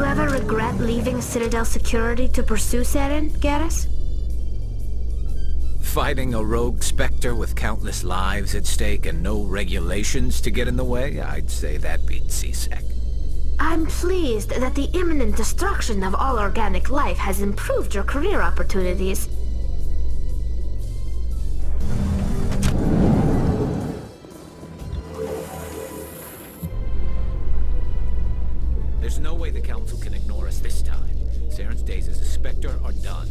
you ever regret leaving Citadel security to pursue Saren, Garrus? Fighting a rogue Spectre with countless lives at stake and no regulations to get in the way? I'd say that beats CSEC. I'm pleased that the imminent destruction of all organic life has improved your career opportunities. There's no way the Council can ignore us this time. Saren's days as a Spectre are done.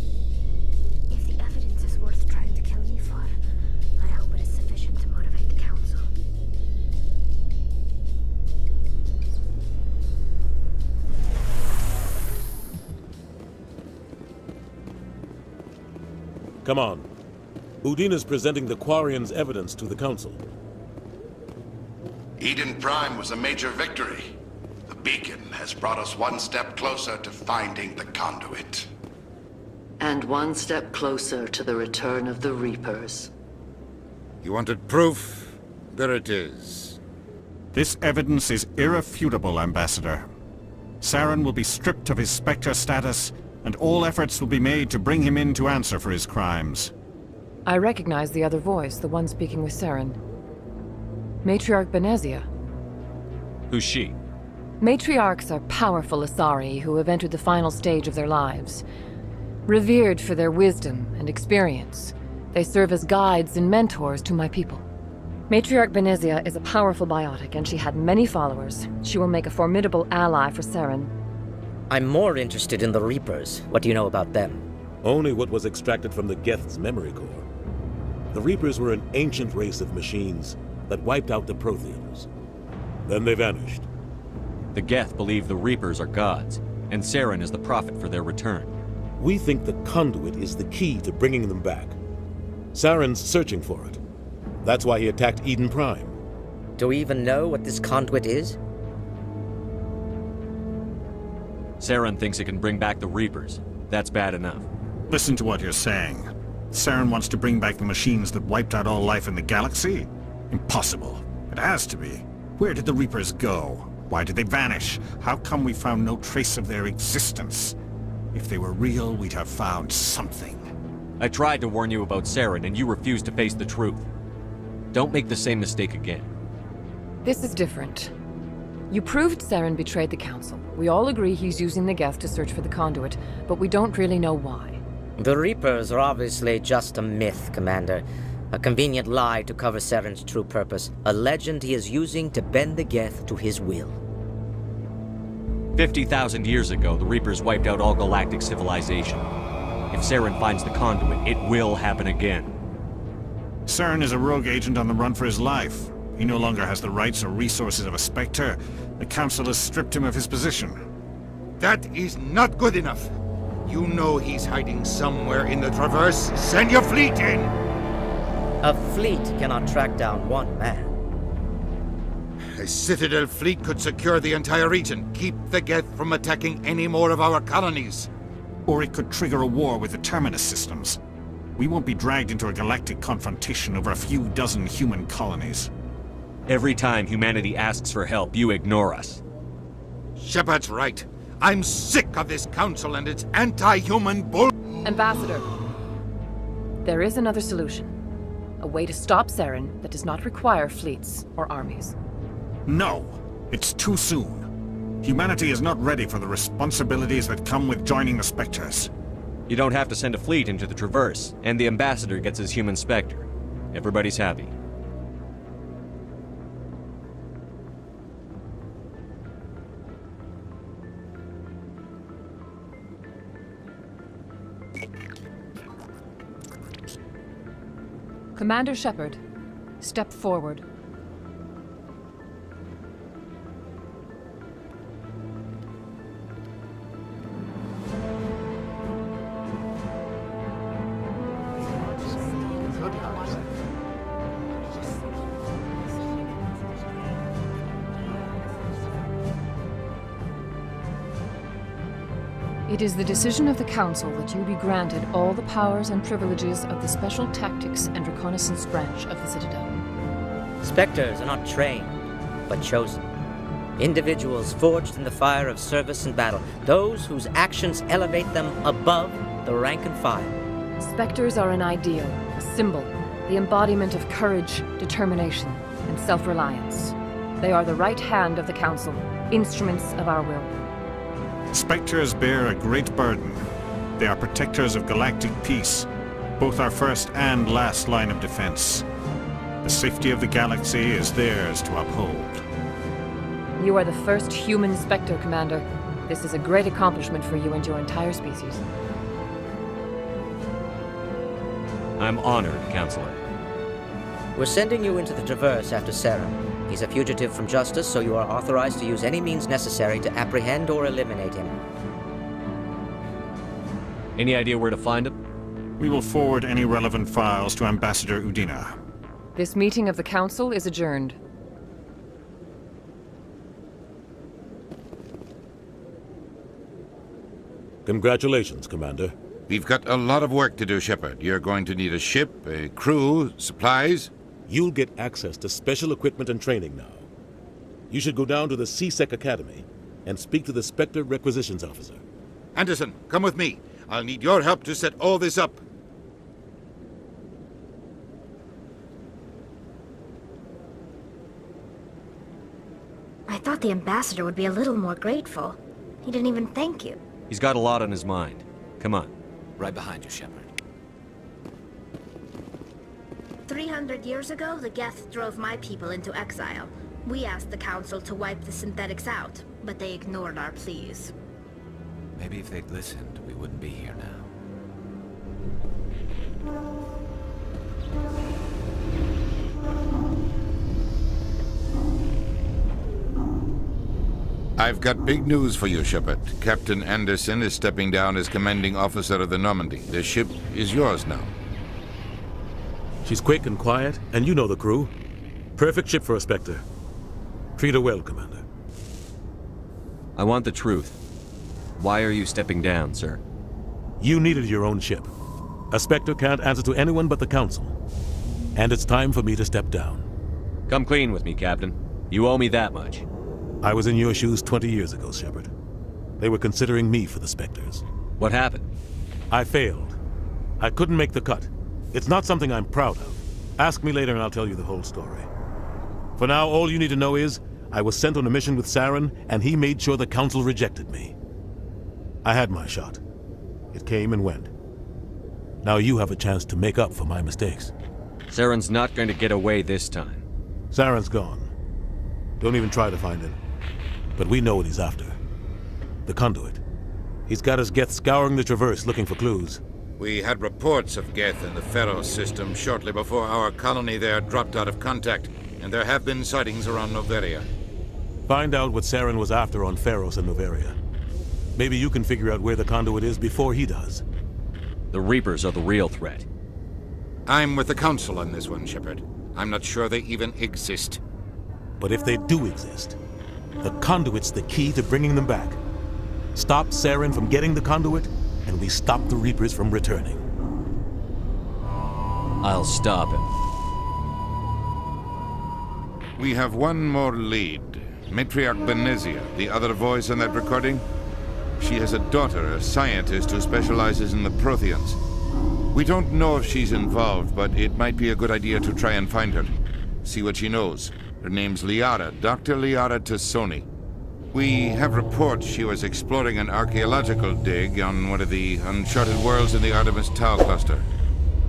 If the evidence is worth trying to kill me for, I hope it is sufficient to motivate the Council. Come on. Udina's presenting the Quarian's evidence to the Council. Eden Prime was a major victory. The beacon has brought us one step closer to finding the conduit. And one step closer to the return of the Reapers. You wanted proof? There it is. This evidence is irrefutable, Ambassador. Saren will be stripped of his Spectre status, and all efforts will be made to bring him in to answer for his crimes. I recognize the other voice, the one speaking with Saren. Matriarch Benezia. Who's she? Matriarchs are powerful Asari who have entered the final stage of their lives. Revered for their wisdom and experience, they serve as guides and mentors to my people. Matriarch Benezia is a powerful biotic, and she had many followers. She will make a formidable ally for Saren. I'm more interested in the Reapers. What do you know about them? Only what was extracted from the Geth's memory core. The Reapers were an ancient race of machines that wiped out the Protheans. Then they vanished. The Geth believe the Reapers are gods, and Saren is the prophet for their return. We think the conduit is the key to bringing them back. Saren's searching for it. That's why he attacked Eden Prime. Do we even know what this conduit is? Saren thinks it can bring back the Reapers. That's bad enough. Listen to what you're saying. Saren wants to bring back the machines that wiped out all life in the galaxy? Impossible. It has to be. Where did the Reapers go? Why did they vanish? How come we found no trace of their existence? If they were real, we'd have found something. I tried to warn you about Saren, and you refused to face the truth. Don't make the same mistake again. This is different. You proved Saren betrayed the Council. We all agree he's using the Geth to search for the conduit, but we don't really know why. The Reapers are obviously just a myth, Commander. A convenient lie to cover Saren's true purpose. A legend he is using to bend the Geth to his will. 50,000 years ago, the Reapers wiped out all galactic civilization. If Saren finds the conduit, it will happen again. Saren is a rogue agent on the run for his life. He no longer has the rights or resources of a Spectre. The Council has stripped him of his position. That is not good enough. You know he's hiding somewhere in the Traverse. Send your fleet in! A fleet cannot track down one man. A Citadel fleet could secure the entire region, keep the Geth from attacking any more of our colonies. Or it could trigger a war with the Terminus systems. We won't be dragged into a galactic confrontation over a few dozen human colonies. Every time humanity asks for help, you ignore us. Shepard's right. I'm sick of this council and its anti-human bull— Ambassador, there is another solution. A way to stop Saren that does not require fleets or armies. No, it's too soon. Humanity is not ready for the responsibilities that come with joining the Spectres. You don't have to send a fleet into the Traverse, and the Ambassador gets his human Spectre. Everybody's happy. Commander Shepard, step forward. It is the decision of the Council that you be granted all the powers and privileges of the Special Tactics and Reconnaissance Branch of the Citadel. Spectres are not trained, but chosen. Individuals forged in the fire of service and battle. Those whose actions elevate them above the rank and file. Spectres are an ideal, a symbol, the embodiment of courage, determination, and self-reliance. They are the right hand of the Council, instruments of our will. Spectres bear a great burden. They are protectors of galactic peace, both our first and last line of defense. The safety of the galaxy is theirs to uphold. You are the first human Spectre, Commander. This is a great accomplishment for you and your entire species. I'm honored, Counselor. We're sending you into the Traverse after Saren. He's a fugitive from justice, so you are authorized to use any means necessary to apprehend or eliminate him. Any idea where to find him? We will forward any relevant files to Ambassador Udina. This meeting of the Council is adjourned. Congratulations, Commander. We've got a lot of work to do, Shepard. You're going to need a ship, a crew, supplies. You'll get access to special equipment and training now. You should go down to the CSEC Academy and speak to the Spectre Requisitions Officer. Anderson, come with me. I'll need your help to set all this up. I thought the ambassador would be a little more grateful. He didn't even thank you. He's got a lot on his mind. Come on. Right behind you, Shepard. 300 years ago, the Geth drove my people into exile. We asked the Council to wipe the synthetics out, but they ignored our pleas. Maybe if they'd listened, we wouldn't be here now. I've got big news for you, Shepard. Captain Anderson is stepping down as commanding officer of the Normandy. The ship is yours now. She's quick and quiet, and you know the crew. Perfect ship for a Spectre. Treat her well, Commander. I want the truth. Why are you stepping down, sir? You needed your own ship. A Spectre can't answer to anyone but the Council. And it's time for me to step down. Come clean with me, Captain. You owe me that much. I was in your shoes 20 years ago, Shepard. They were considering me for the Spectres. What happened? I failed. I couldn't make the cut. It's not something I'm proud of. Ask me later and I'll tell you the whole story. For now, all you need to know is, I was sent on a mission with Saren, and he made sure the Council rejected me. I had my shot. It came and went. Now you have a chance to make up for my mistakes. Saren's not going to get away this time. Saren's gone. Don't even try to find him. But we know what he's after. The conduit. He's got his Geth scouring the Traverse looking for clues. We had reports of Geth in the Pharaoh system shortly before our colony there dropped out of contact, and there have been sightings around Noveria. Find out what Saren was after on Pharos and Noveria. Maybe you can figure out where the conduit is before he does. The Reapers are the real threat. I'm with the Council on this one, Shepard. I'm not sure they even exist. But if they do exist, the conduit's the key to bringing them back. Stop Saren from getting the conduit, and we stop the Reapers from returning. I'll stop him. We have one more lead. Matriarch Benezia, the other voice in that recording. She has a daughter, a scientist who specializes in the Protheans. We don't know if she's involved, but it might be a good idea to try and find her. See what she knows. Her name's Liara, Dr. Liara Tassoni. We have reports she was exploring an archaeological dig on one of the uncharted worlds in the Artemis Tau cluster.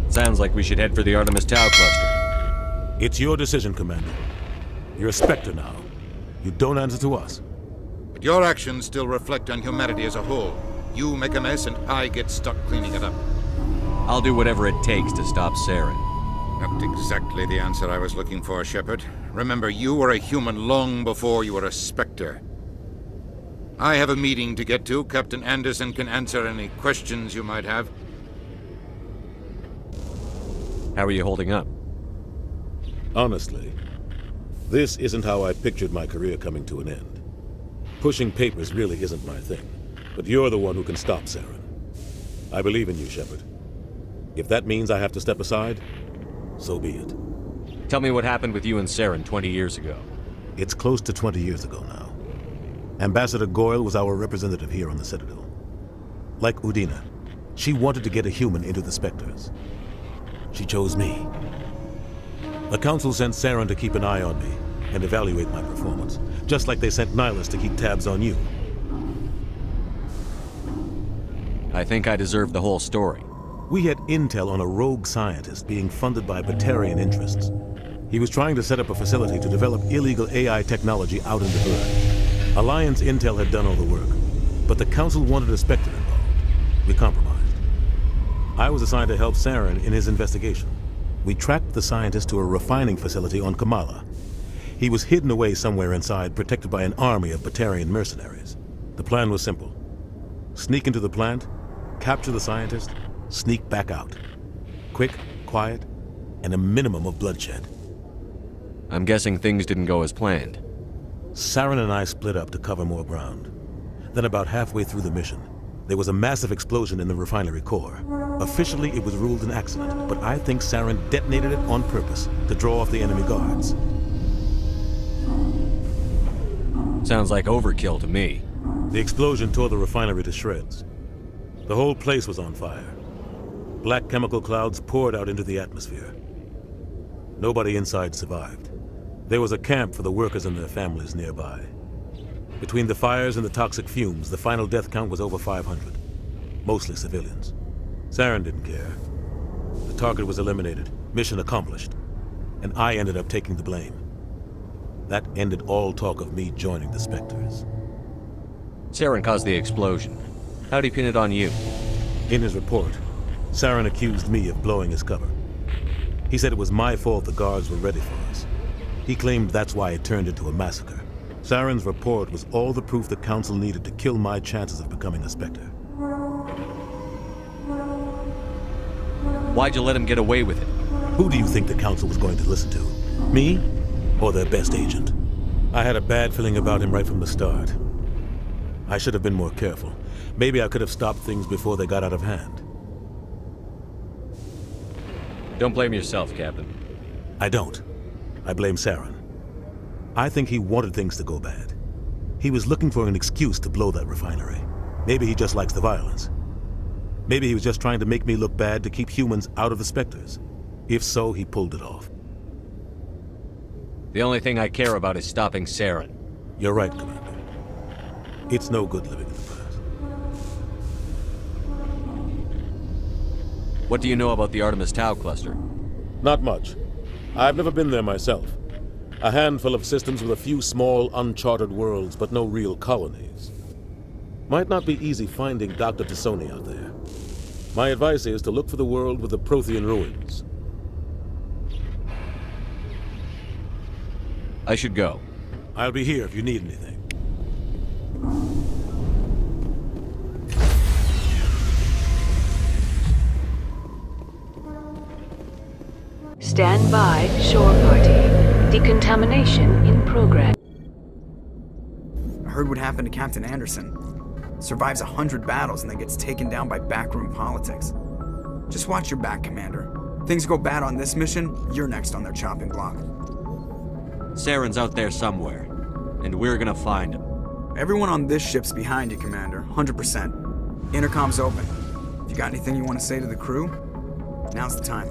Sounds like we should head for the Artemis Tau cluster. It's your decision, Commander. You're a Spectre now. You don't answer to us. But your actions still reflect on humanity as a whole. You make a mess and I get stuck cleaning it up. I'll do whatever it takes to stop Saren. Not exactly the answer I was looking for, Shepard. Remember, you were a human long before you were a Spectre. I have a meeting to get to. Captain Anderson can answer any questions you might have. How are you holding up? Honestly, this isn't how I pictured my career coming to an end. Pushing papers really isn't my thing, but you're the one who can stop Saren. I believe in you, Shepard. If that means I have to step aside, so be it. Tell me what happened with you and Saren 20 years ago. It's close to 20 years ago now. Ambassador Goyle was our representative here on the Citadel. Like Udina, she wanted to get a human into the Spectres. She chose me. The Council sent Saren to keep an eye on me and evaluate my performance, just like they sent Nihilus to keep tabs on you. I think I deserve the whole story. We had intel on a rogue scientist being funded by Batarian interests. He was trying to set up a facility to develop illegal AI technology out in the Burn. Alliance intel had done all the work, but the Council wanted a Spectre involved. We compromised. I was assigned to help Saren in his investigation. We tracked the scientist to a refining facility on Kamala. He was hidden away somewhere inside, protected by an army of Batarian mercenaries. The plan was simple. Sneak into the plant, capture the scientist, sneak back out. Quick, quiet, and a minimum of bloodshed. I'm guessing things didn't go as planned. Saren and I split up to cover more ground. Then about halfway through the mission, there was a massive explosion in the refinery core. Officially, it was ruled an accident, but I think Saren detonated it on purpose to draw off the enemy guards. Sounds like overkill to me. The explosion tore the refinery to shreds. The whole place was on fire. Black chemical clouds poured out into the atmosphere. Nobody inside survived. There was a camp for the workers and their families nearby. Between the fires and the toxic fumes, the final death count was over 500. Mostly civilians. Saren didn't care. The target was eliminated, mission accomplished. And I ended up taking the blame. That ended all talk of me joining the Spectres. Saren caused the explosion. How'd he pin it on you? In his report, Saren accused me of blowing his cover. He said it was my fault the guards were ready for us. He claimed that's why it turned into a massacre. Saren's report was all the proof the Council needed to kill my chances of becoming a Spectre. Why'd you let him get away with it? Who do you think the Council was going to listen to? Me? Or their best agent? I had a bad feeling about him right from the start. I should have been more careful. Maybe I could have stopped things before they got out of hand. Don't blame yourself, Captain. I don't. I blame Saren. I think he wanted things to go bad. He was looking for an excuse to blow that refinery. Maybe he just likes the violence. Maybe he was just trying to make me look bad to keep humans out of the Spectres. If so, he pulled it off. The only thing I care about is stopping Saren. You're right, Commander. It's no good living in the past. What do you know about the Artemis Tau cluster? Not much. I've never been there myself. A handful of systems with a few small, uncharted worlds, but no real colonies. Might not be easy finding Dr. T'Soni out there. My advice is to look for the world with the Prothean ruins. I should go. I'll be here if you need anything. Stand by, shore party. Decontamination in progress. I heard what happened to Captain Anderson. Survives 100 battles and then gets taken down by backroom politics. Just watch your back, Commander. Things go bad on this mission, you're next on their chopping block. Saren's out there somewhere, and we're gonna find him. Everyone on this ship's behind you, Commander. 100%. Intercom's open. If you got anything you want to say to the crew, now's the time.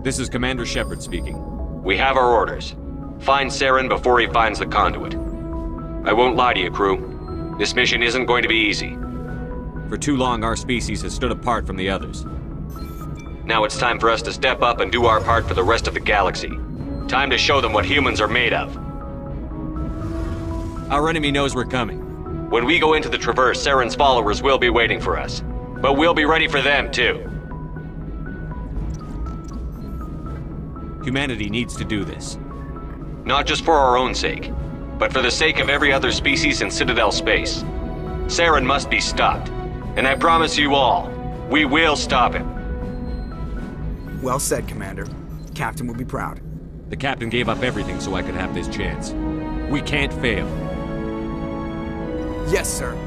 This is Commander Shepard speaking. We have our orders. Find Saren before he finds the conduit. I won't lie to you, crew. This mission isn't going to be easy. For too long, our species has stood apart from the others. Now it's time for us to step up and do our part for the rest of the galaxy. Time to show them what humans are made of. Our enemy knows we're coming. When we go into the Traverse, Saren's followers will be waiting for us. But we'll be ready for them, too. Humanity needs to do this. Not just for our own sake, but for the sake of every other species in Citadel space. Saren must be stopped. And I promise you all, we will stop him. Well said, Commander. Captain will be proud. The Captain gave up everything so I could have this chance. We can't fail. Yes, sir.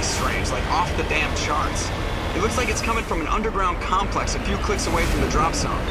really strange, like off the damn charts. It looks like it's coming from an underground complex a few clicks away from the drop zone.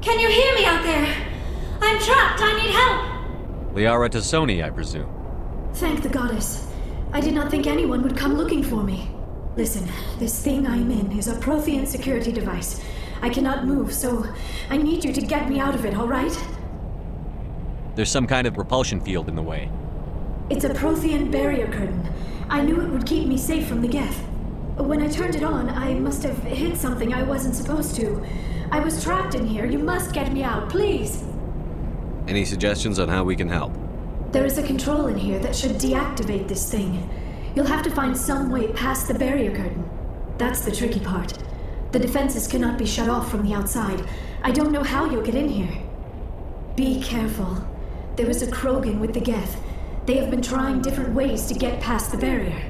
Can you hear me out there? I'm trapped. I need help. Liara Tassoni, I presume. Thank the goddess. I did not think anyone would come looking for me. Listen, this thing I'm in is a Prothean security device. I cannot move, so I need you to get me out of it, all right? There's some kind of repulsion field in the way. It's a Prothean barrier curtain. I knew it would keep me safe from the Geth. When I turned it on, I must have hit something I wasn't supposed to. I was trapped in here. You must get me out, please. Any suggestions on how we can help? There is a control in here that should deactivate this thing. You'll have to find some way past the barrier curtain. That's the tricky part. The defenses cannot be shut off from the outside. I don't know how you'll get in here. Be careful. There is a Krogan with the Geth. They have been trying different ways to get past the barrier.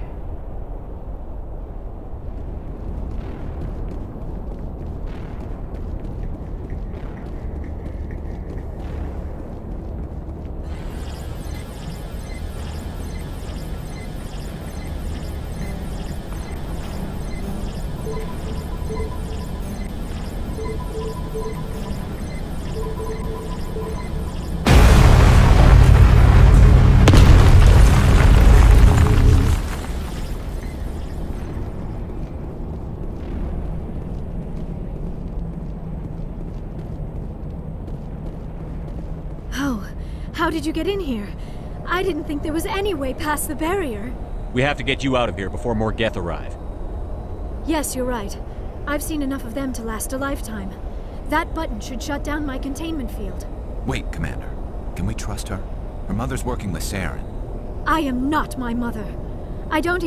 How did you get in here? I didn't think there was any way past the barrier. We have to get you out of here before more Geth arrive. Yes, you're right. I've seen enough of them to last a lifetime. That button should shut down my containment field. Wait, Commander. Can we trust her? Her mother's working with Saren. I am not my mother. I don't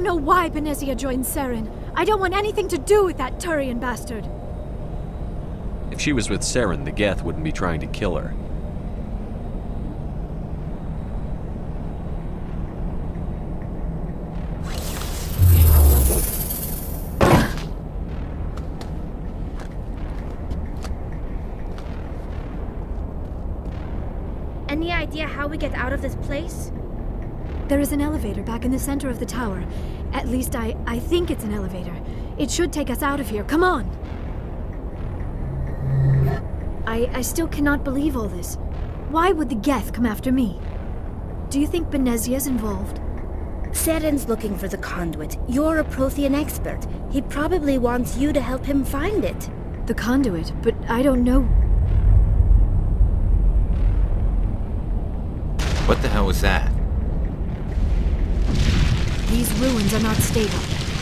know why Benezia joined Saren. I don't want anything to do with that Turian bastard. If she was with Saren, the Geth wouldn't be trying to kill her. Any idea how we get out of this place? There is an elevator back in the center of the tower. At least I think it's an elevator. It should take us out of here. Come on! I still cannot believe all this. Why would the Geth come after me? Do you think Benezia's involved? Seren's looking for the conduit. You're a Prothean expert. He probably wants you to help him find it. The conduit? But I don't know... What the hell was that? These ruins are not stable.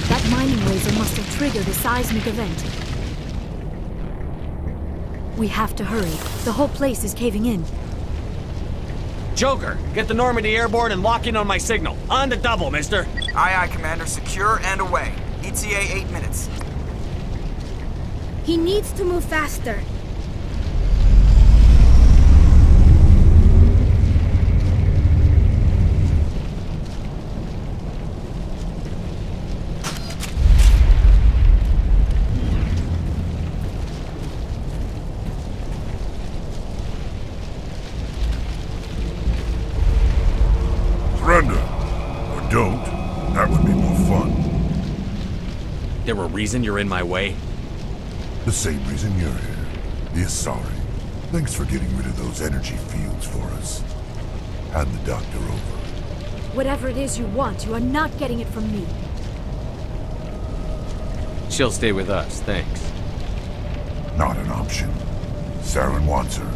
That mining laser must have triggered a seismic event. We have to hurry. The whole place is caving in. Joker, get the Normandy airborne and lock in on my signal. On the double, mister. Aye, aye, Commander. Secure and away. ETA 8 minutes. He needs to move faster. Surrender. Or don't. That would be more fun. There a reason you're in my way? The same reason you're here. The Asari. Thanks for getting rid of those energy fields for us. Hand the doctor over. Whatever it is you want, you are not getting it from me. She'll stay with us, thanks. Not an option. Saren wants her,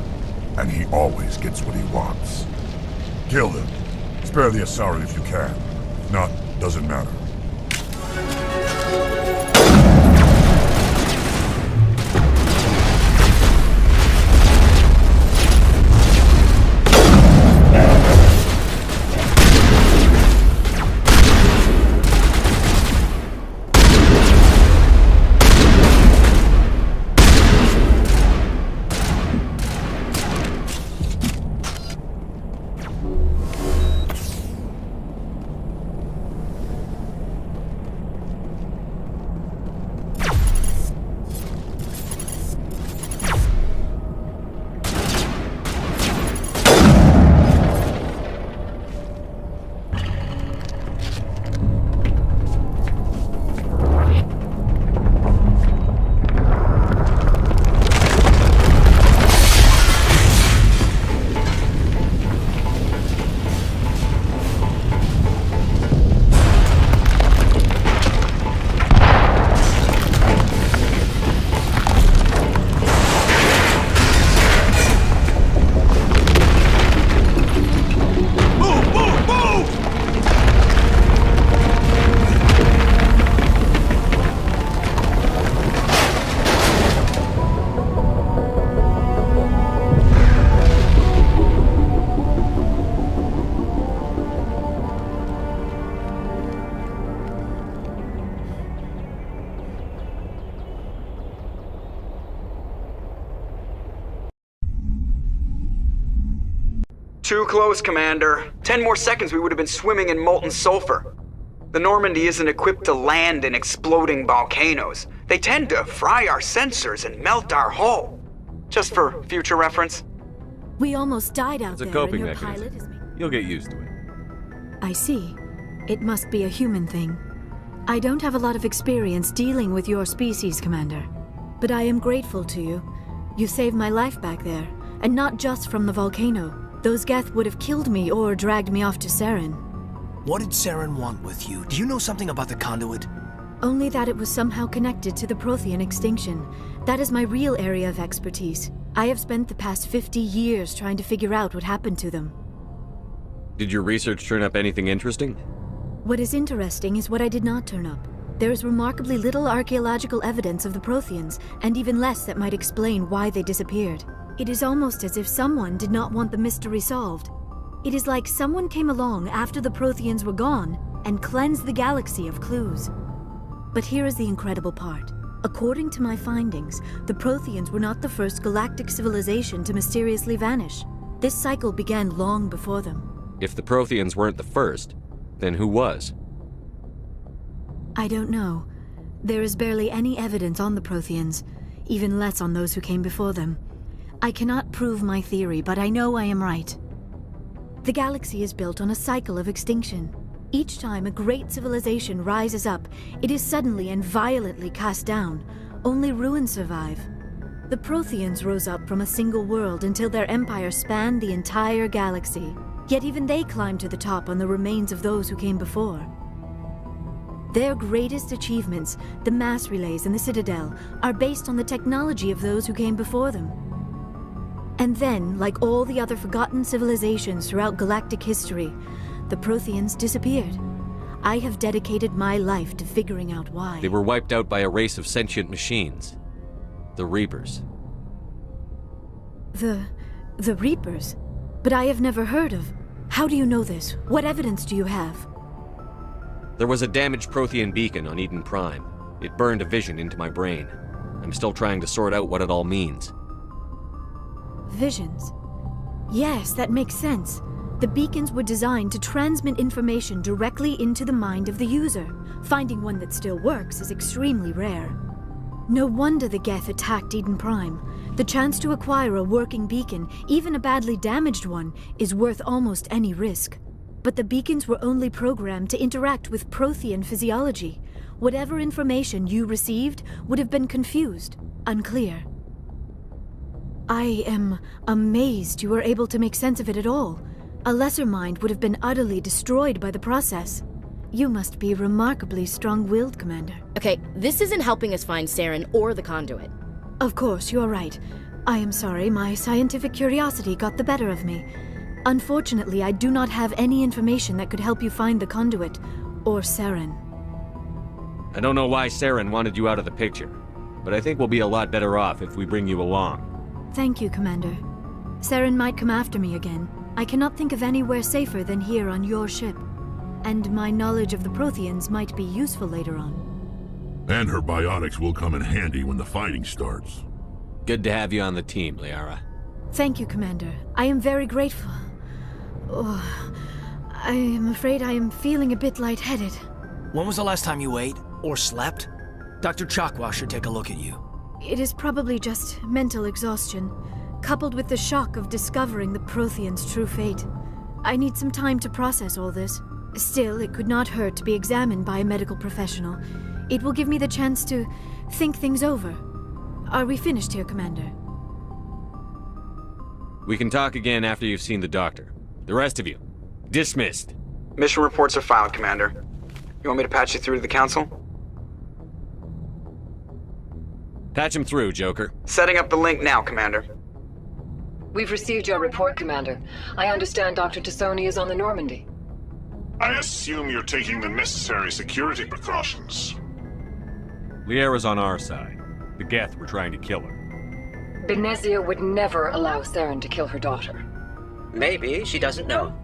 and he always gets what he wants. Kill them. Spare the Asari if you can. If not, doesn't matter. Too close, Commander. 10 more seconds we would have been swimming in molten sulfur. The Normandy isn't equipped to land in exploding volcanoes. They tend to fry our sensors and melt our hull. Just for future reference. We almost died out It's a there, coping and your mechanism. pilot is... You'll get used to it. I see. It must be a human thing. I don't have a lot of experience dealing with your species, Commander. But I am grateful to you. You saved my life back there, and not just from the volcano. Those Geth would have killed me or dragged me off to Saren. What did Saren want with you? Do you know something about the conduit? Only that it was somehow connected to the Prothean extinction. That is my real area of expertise. I have spent the past 50 years trying to figure out what happened to them. Did your research turn up anything interesting? What is interesting is what I did not turn up. There is remarkably little archaeological evidence of the Protheans, and even less that might explain why they disappeared. It is almost as if someone did not want the mystery solved. It is like someone came along after the Protheans were gone and cleansed the galaxy of clues. But here is the incredible part. According to my findings, the Protheans were not the first galactic civilization to mysteriously vanish. This cycle began long before them. If the Protheans weren't the first, then who was? I don't know. There is barely any evidence on the Protheans, even less on those who came before them. I cannot prove my theory, but I know I am right. The galaxy is built on a cycle of extinction. Each time a great civilization rises up, it is suddenly and violently cast down. Only ruins survive. The Protheans rose up from a single world until their empire spanned the entire galaxy. Yet even they climbed to the top on the remains of those who came before. Their greatest achievements, the mass relays and the Citadel, are based on the technology of those who came before them. And then, like all the other forgotten civilizations throughout galactic history, the Protheans disappeared. I have dedicated my life to figuring out why. They were wiped out by a race of sentient machines. The Reapers. The Reapers? But I have never heard of. How do you know this? What evidence do you have? There was a damaged Prothean beacon on Eden Prime. It burned a vision into my brain. I'm still trying to sort out what it all means. Visions. Yes, that makes sense. The beacons were designed to transmit information directly into the mind of the user. Finding one that still works is extremely rare. No wonder the Geth attacked Eden Prime. The chance to acquire a working beacon, even a badly damaged one, is worth almost any risk. But the beacons were only programmed to interact with Prothean physiology. Whatever information you received would have been confused, unclear. I am amazed you were able to make sense of it at all. A lesser mind would have been utterly destroyed by the process. You must be remarkably strong-willed, Commander. Okay, this isn't helping us find Saren or the conduit. Of course, you're right. I am sorry, my scientific curiosity got the better of me. Unfortunately, I do not have any information that could help you find the conduit, or Saren. I don't know why Saren wanted you out of the picture, but I think we'll be a lot better off if we bring you along. Thank you, Commander. Saren might come after me again. I cannot think of anywhere safer than here on your ship. And my knowledge of the Protheans might be useful later on. And her biotics will come in handy when the fighting starts. Good to have you on the team, Liara. Thank you, Commander. I am very grateful. Oh, I am afraid I am feeling a bit lightheaded. When was the last time you ate or slept? Dr. Chakwa should take a look at you. It is probably just mental exhaustion, coupled with the shock of discovering the Protheans' true fate. I need some time to process all this. Still, it could not hurt to be examined by a medical professional. It will give me the chance to think things over. Are we finished here, Commander? We can talk again after you've seen the doctor. The rest of you, dismissed. Mission reports are filed, Commander. You want me to patch you through to the Council? Patch him through, Joker. Setting up the link now, Commander. We've received your report, Commander. I understand Dr. Tassoni is on the Normandy. I assume you're taking the necessary security precautions. Liara's on our side. The Geth were trying to kill her. Benezia would never allow Saren to kill her daughter. Maybe she doesn't know.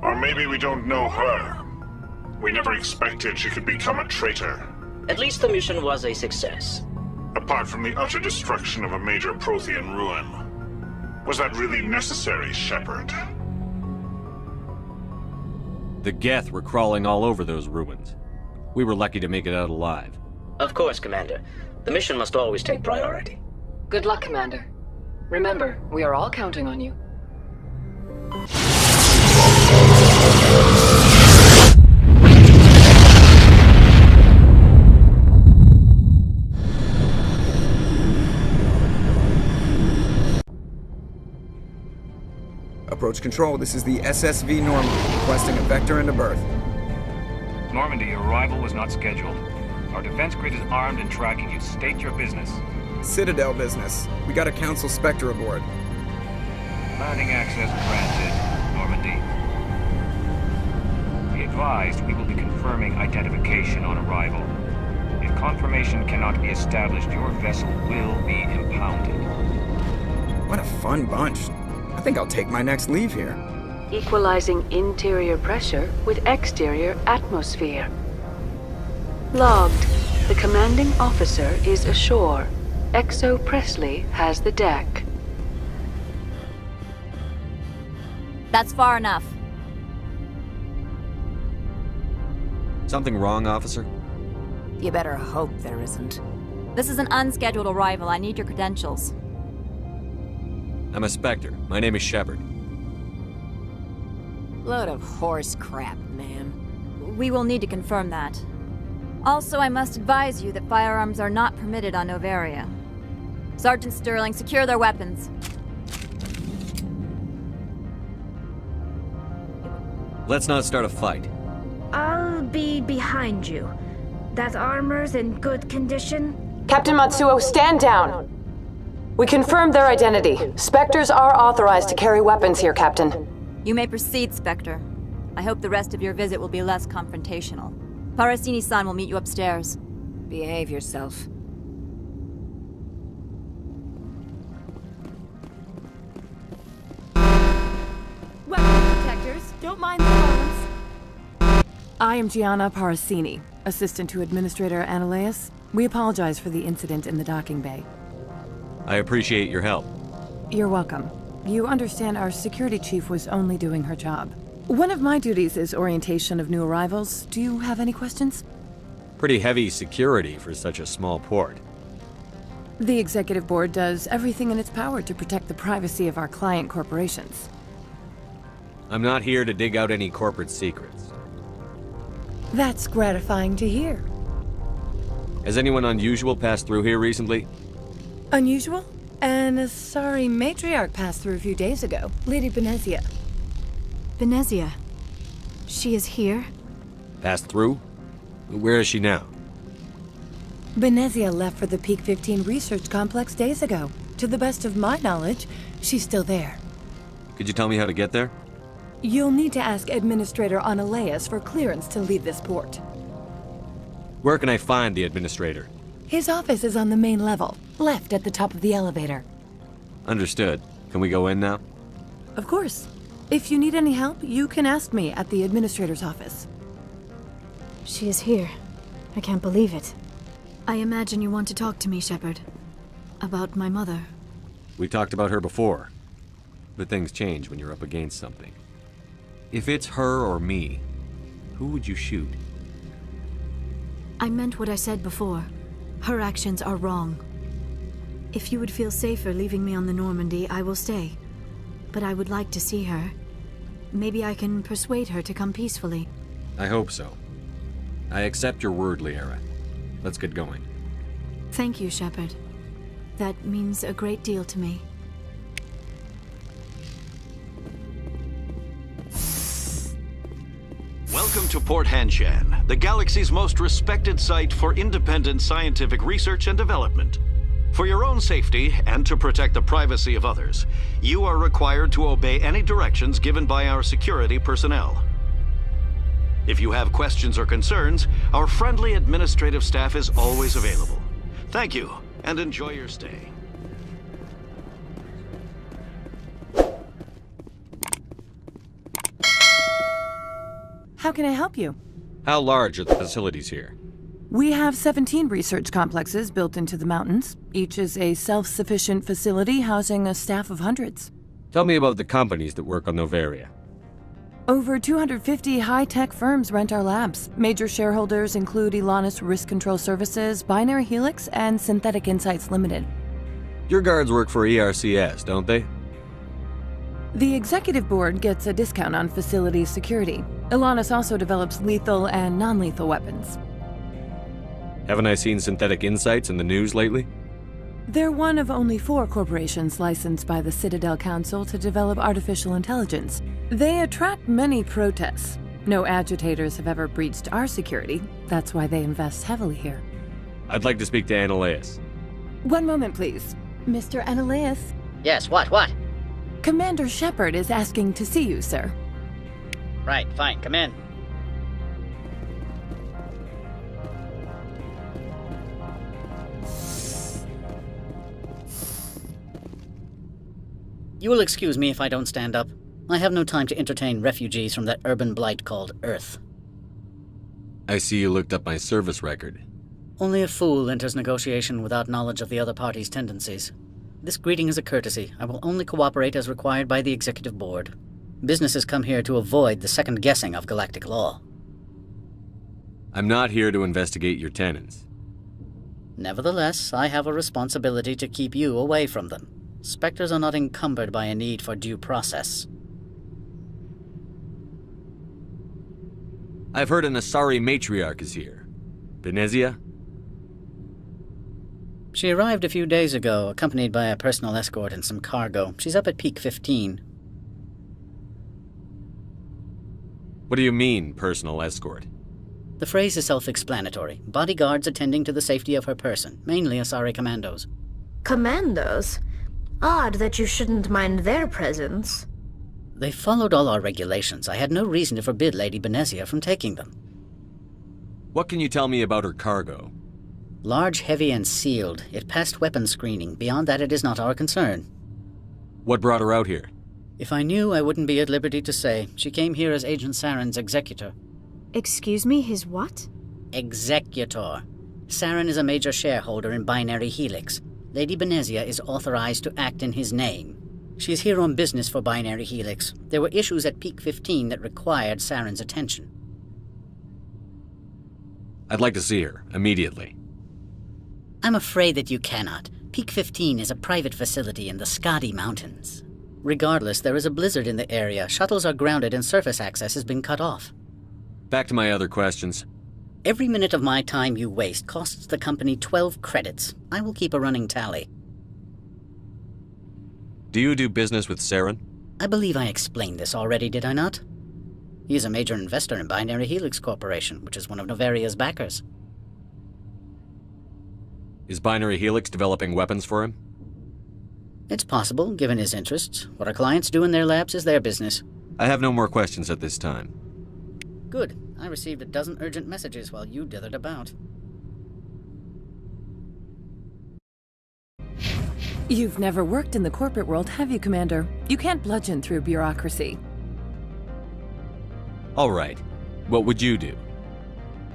Or maybe we don't know her. We never expected she could become a traitor. At least the mission was a success. Apart from the utter destruction of a major Prothean ruin. Was that really necessary, Shepard? The Geth were crawling all over those ruins. We were lucky to make it out alive. Of course, Commander. The mission must always take priority. Good luck, Commander. Remember, we are all counting on you. Approach control, this is the SSV Normandy, requesting a vector into berth. Normandy, your arrival was not scheduled. Our defense grid is armed and tracking you. State your business. Citadel business. We got a Council Spectre aboard. Landing access granted, Normandy. Be advised, we will be confirming identification on arrival. If confirmation cannot be established, your vessel will be impounded. What a fun bunch. I think I'll take my next leave here. Equalizing interior pressure with exterior atmosphere. Logged. The commanding officer is ashore. Exo Presley has the deck. That's far enough. Something wrong, officer? You better hope there isn't. This is an unscheduled arrival. I need your credentials. I'm a Spectre. My name is Shepard. Load of horse crap, ma'am. We will need to confirm that. Also, I must advise you that firearms are not permitted on Noveria. Sergeant Sterling, secure their weapons. Let's not start a fight. I'll be behind you. That armor's in good condition? Captain Matsuo, stand down! We confirmed their identity. Spectres are authorized to carry weapons here, Captain. You may proceed, Spectre. I hope the rest of your visit will be less confrontational. Parasini-san will meet you upstairs. Behave yourself. Weapon protectors, don't mind the alarms. I am Gianna Parasini, assistant to Administrator Ananias. We apologize for the incident in the docking bay. I appreciate your help. You're welcome. You understand our security chief was only doing her job. One of my duties is orientation of new arrivals. Do you have any questions? Pretty heavy security for such a small port. The Executive Board does everything in its power to protect the privacy of our client corporations. I'm not here to dig out any corporate secrets. That's gratifying to hear. Has anyone unusual passed through here recently? Unusual? And a sorry matriarch passed through a few days ago. Lady Benezia. Benezia? She is here? Passed through? Where is she now? Benezia left for the Peak 15 research complex days ago. To the best of my knowledge, she's still there. Could you tell me how to get there? You'll need to ask Administrator Ananias for clearance to leave this port. Where can I find the Administrator? His office is on the main level, left at the top of the elevator. Understood. Can we go in now? Of course. If you need any help, you can ask me at the Administrator's office. She is here. I can't believe it. I imagine you want to talk to me, Shepard. About my mother. We talked about her before. But things change when you're up against something. If it's her or me, who would you shoot? I meant what I said before. Her actions are wrong. If you would feel safer leaving me on the Normandy, I will stay. But I would like to see her. Maybe I can persuade her to come peacefully. I hope so. I accept your word, Liara. Let's get going. Thank you, Shepard. That means a great deal to me. Welcome to Port Hanshan, the galaxy's most respected site for independent scientific research and development. For your own safety and to protect the privacy of others, you are required to obey any directions given by our security personnel. If you have questions or concerns, our friendly administrative staff is always available. Thank you, and enjoy your stay. How can I help you? How large are the facilities here? We have 17 research complexes built into the mountains. Each is a self-sufficient facility housing a staff of hundreds. Tell me about the companies that work on Noveria. Over 250 high-tech firms rent our labs. Major shareholders include Elanis Risk Control Services, Binary Helix, and Synthetic Insights Limited. Your guards work for ERCS, don't they? The Executive Board gets a discount on facility security. Elanis also develops lethal and non-lethal weapons. Haven't I seen Synthetic Insights in the news lately? They're one of only 4 corporations licensed by the Citadel Council to develop artificial intelligence. They attract many protests. No agitators have ever breached our security. That's why they invest heavily here. I'd like to speak to Ananias. One moment, please. Mr. Ananias? Yes, what? Commander Shepard is asking to see you, sir. Right, fine, come in. You will excuse me if I don't stand up. I have no time to entertain refugees from that urban blight called Earth. I see you looked up my service record. Only a fool enters negotiation without knowledge of the other party's tendencies. This greeting is a courtesy. I will only cooperate as required by the Executive Board. Businesses come here to avoid the second guessing of galactic law. I'm not here to investigate your tenants. Nevertheless, I have a responsibility to keep you away from them. Spectres are not encumbered by a need for due process. I've heard an Asari matriarch is here. Benezia? She arrived a few days ago, accompanied by a personal escort and some cargo. She's up at Peak 15. What do you mean, personal escort? The phrase is self-explanatory. Bodyguards attending to the safety of her person, mainly Asari commandos. Commandos? Odd that you shouldn't mind their presence. They followed all our regulations. I had no reason to forbid Lady Benezia from taking them. What can you tell me about her cargo? Large, heavy, and sealed. It passed weapons screening. Beyond that, it is not our concern. What brought her out here? If I knew, I wouldn't be at liberty to say. She came here as Agent Saren's executor. Excuse me, his what? Executor. Saren is a major shareholder in Binary Helix. Lady Benezia is authorized to act in his name. She is here on business for Binary Helix. There were issues at Peak 15 that required Saren's attention. I'd like to see her, immediately. I'm afraid that you cannot. Peak 15 is a private facility in the Skadi Mountains. Regardless, there is a blizzard in the area. Shuttles are grounded and surface access has been cut off. Back to my other questions. Every minute of my time you waste costs the company 12 credits. I will keep a running tally. Do you do business with Saren? I believe I explained this already, did I not? He is a major investor in Binary Helix Corporation, which is one of Novaria's backers. Is Binary Helix developing weapons for him? It's possible, given his interests. What our clients do in their labs is their business. I have no more questions at this time. Good. I received a dozen urgent messages while you dithered about. You've never worked in the corporate world, have you, Commander? You can't bludgeon through bureaucracy. All right. What would you do?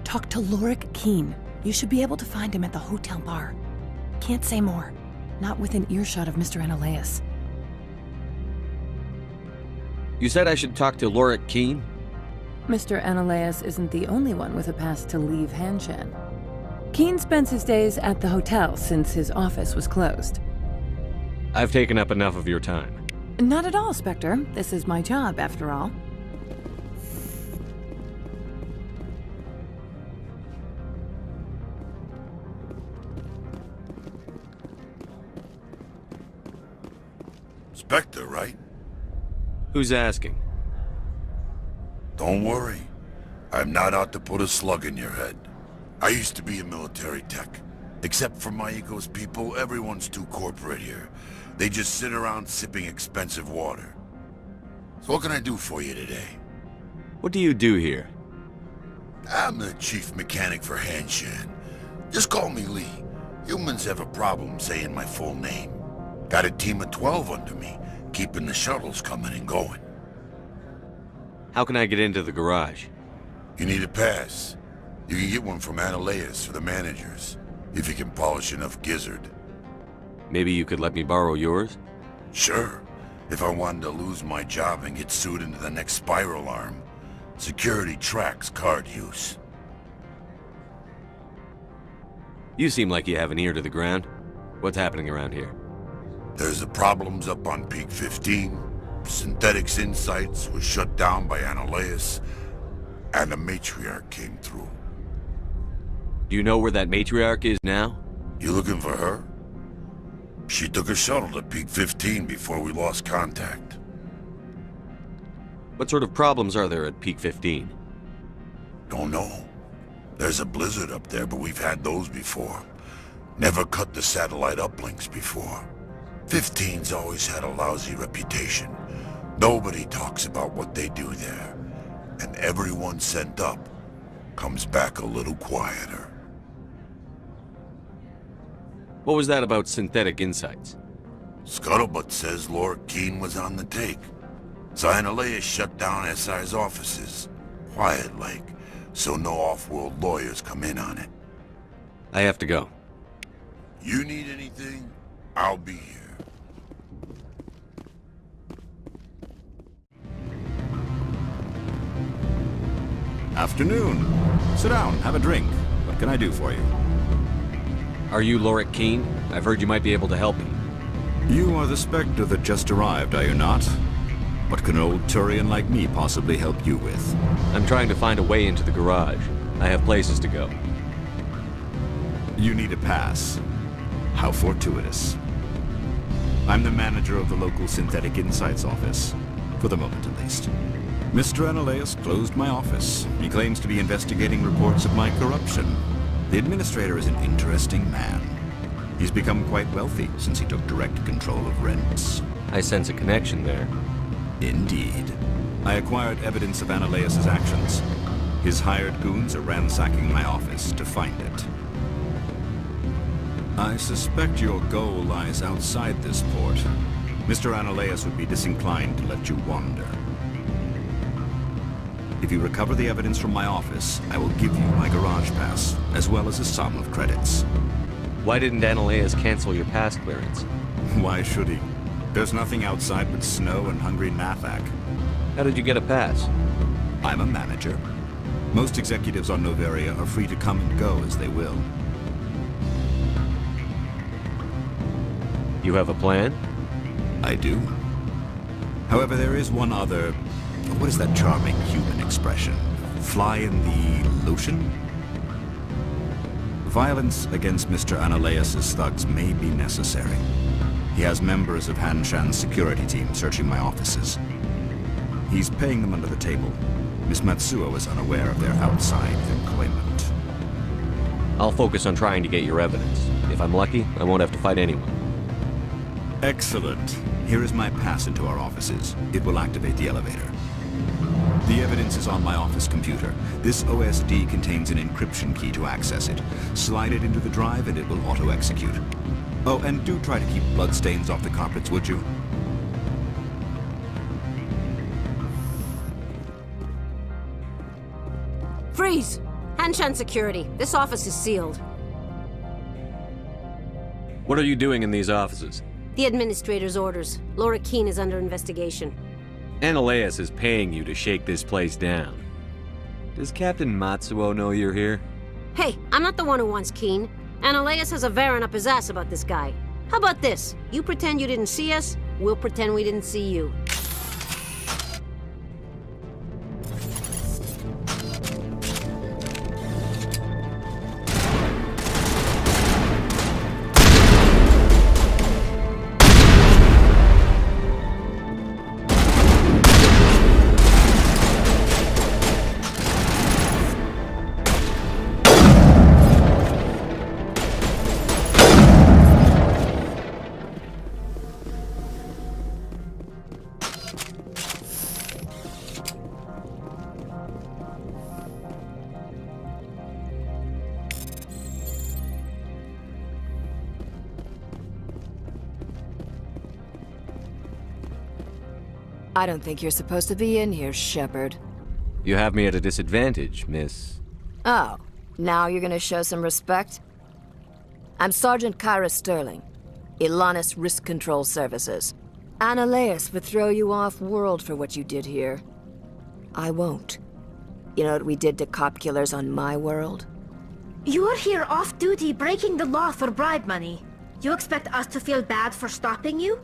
Talk to Lorik Keen. You should be able to find him at the hotel bar. Can't say more. Not within earshot of Mr. Analaeus. You said I should talk to Lorik Keen? Mr. Analaeus isn't the only one with a pass to leave Hanshan. Keen spends his days at the hotel since his office was closed. I've taken up enough of your time. Not at all, Spectre. This is my job, after all. Spectre, right? Who's asking? Don't worry. I'm not out to put a slug in your head. I used to be a military tech. Except for my ego's people, everyone's too corporate here. They just sit around sipping expensive water. So what can I do for you today? What do you do here? I'm the chief mechanic for Hanshan. Just call me Lee. Humans have a problem saying my full name. Got a team of 12 under me, keeping the shuttles coming and going. How can I get into the garage? You need a pass. You can get one from Analaeus for the managers, if you can polish enough gizzard. Maybe you could let me borrow yours? Sure, if I wanted to lose my job and get sued into the next spiral arm. Security tracks card use. You seem like you have an ear to the ground. What's happening around here? There's the problems up on Peak 15. Synthetics Insights was shut down by Analaeus, and the matriarch came through. Do you know where that matriarch is now? You looking for her? She took a shuttle to Peak 15 before we lost contact. What sort of problems are there at Peak 15? Don't know. There's a blizzard up there, but we've had those before. Never cut the satellite uplinks before. 15's always had a lousy reputation. Nobody talks about what they do there. And everyone sent up comes back a little quieter. What was that about Synthetic Insights? Scuttlebutt says Lorik Keen was on the take. So Analaeus shut down SI's offices. Quiet-like, so no off-world lawyers come in on it. I have to go. You need anything, I'll be here. Afternoon. Sit down, have a drink. What can I do for you? Are you Lorik Keen? I've heard you might be able to help me. You are the Spectre that just arrived, are you not? What can an old Turian like me possibly help you with? I'm trying to find a way into the garage. I have places to go. You need a pass. How fortuitous. I'm the manager of the local Synthetic Insights office. For the moment, at least. Mr. Analaeus closed my office. He claims to be investigating reports of my corruption. The administrator is an interesting man. He's become quite wealthy since he took direct control of rents. I sense a connection there. Indeed. I acquired evidence of Analaeus' actions. His hired goons are ransacking my office to find it. I suspect your goal lies outside this port. Mr. Analaeus would be disinclined to let you wander. If you recover the evidence from my office, I will give you my garage pass, as well as a sum of credits. Why didn't Analaeus cancel your pass clearance? Why should he? There's nothing outside but snow and hungry Nathak. How did you get a pass? I'm a manager. Most executives on Noveria are free to come and go as they will. You have a plan? I do. However, there is one other... What is that charming human expression? Fly in the lotion? Violence against Mr. Analaeus' thugs may be necessary. He has members of Han Shan's security team searching my offices. He's paying them under the table. Miss Matsuo is unaware of their outside employment. I'll focus on trying to get your evidence. If I'm lucky, I won't have to fight anyone. Excellent. Here is my pass into our offices. It will activate the elevator. The evidence is on my office computer. This OSD contains an encryption key to access it. Slide it into the drive and it will auto-execute. Oh, and do try to keep bloodstains off the carpets, would you? Freeze! Hanshan Security. This office is sealed. What are you doing in these offices? The administrator's orders. Laura Keene is under investigation. Analaeus is paying you to shake this place down. Does Captain Matsuo know you're here? Hey, I'm not the one who wants Keene. Analaeus has a Varen up his ass about this guy. How about this? You pretend you didn't see us, we'll pretend we didn't see you. I don't think you're supposed to be in here, Shepard. You have me at a disadvantage, miss. Oh, now you're gonna show some respect? I'm Sergeant Kyra Sterling, Ilanis Risk Control Services. Analaeus would throw you off-world for what you did here. I won't. You know what we did to cop killers on my world? You're here off-duty breaking the law for bribe money. You expect us to feel bad for stopping you?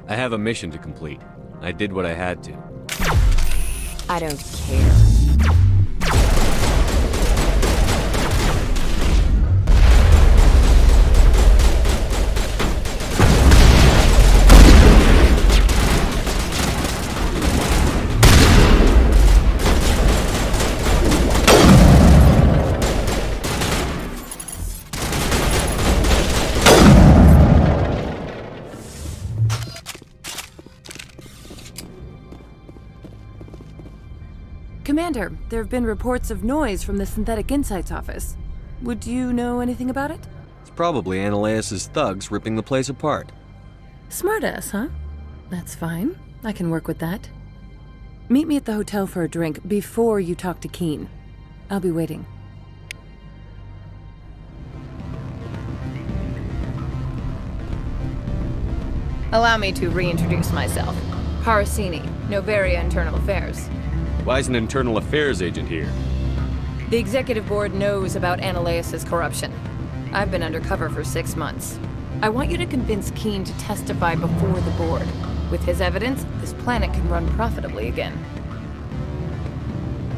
I have a mission to complete. I did what I had to. I don't care. Commander, there have been reports of noise from the Synthetic Insights office. Would you know anything about it? It's probably Analaeus' thugs ripping the place apart. Smartass, huh? That's fine. I can work with that. Meet me at the hotel for a drink before you talk to Keene. I'll be waiting. Allow me to reintroduce myself. Harasini, Noveria Internal Affairs. Why is an internal affairs agent here? The executive board knows about Analaeus' corruption. I've been undercover for 6 months. I want you to convince Keene to testify before the board. With his evidence, this planet can run profitably again.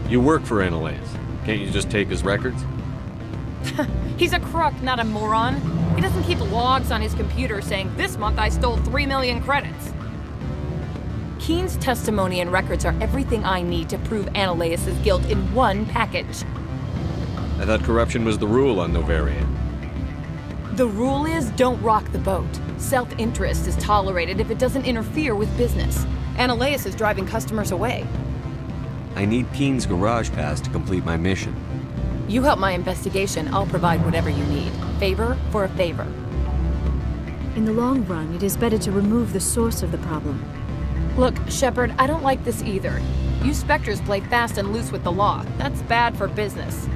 You work for Annihilus. Can't you just take his records? He's a crook, not a moron. He doesn't keep logs on his computer saying, "This month I stole 3 million credits." Keen's testimony and records are everything I need to prove Annihilus' guilt in one package. I thought corruption was the rule on Novaria. The rule is, don't rock the boat. Self-interest is tolerated if it doesn't interfere with business. Annihilus is driving customers away. I need Keen's garage pass to complete my mission. You help my investigation, I'll provide whatever you need. Favor for a favor. In the long run, it is better to remove the source of the problem. Look, Shepard, I don't like this either. You Spectres play fast and loose with the law. That's bad for business.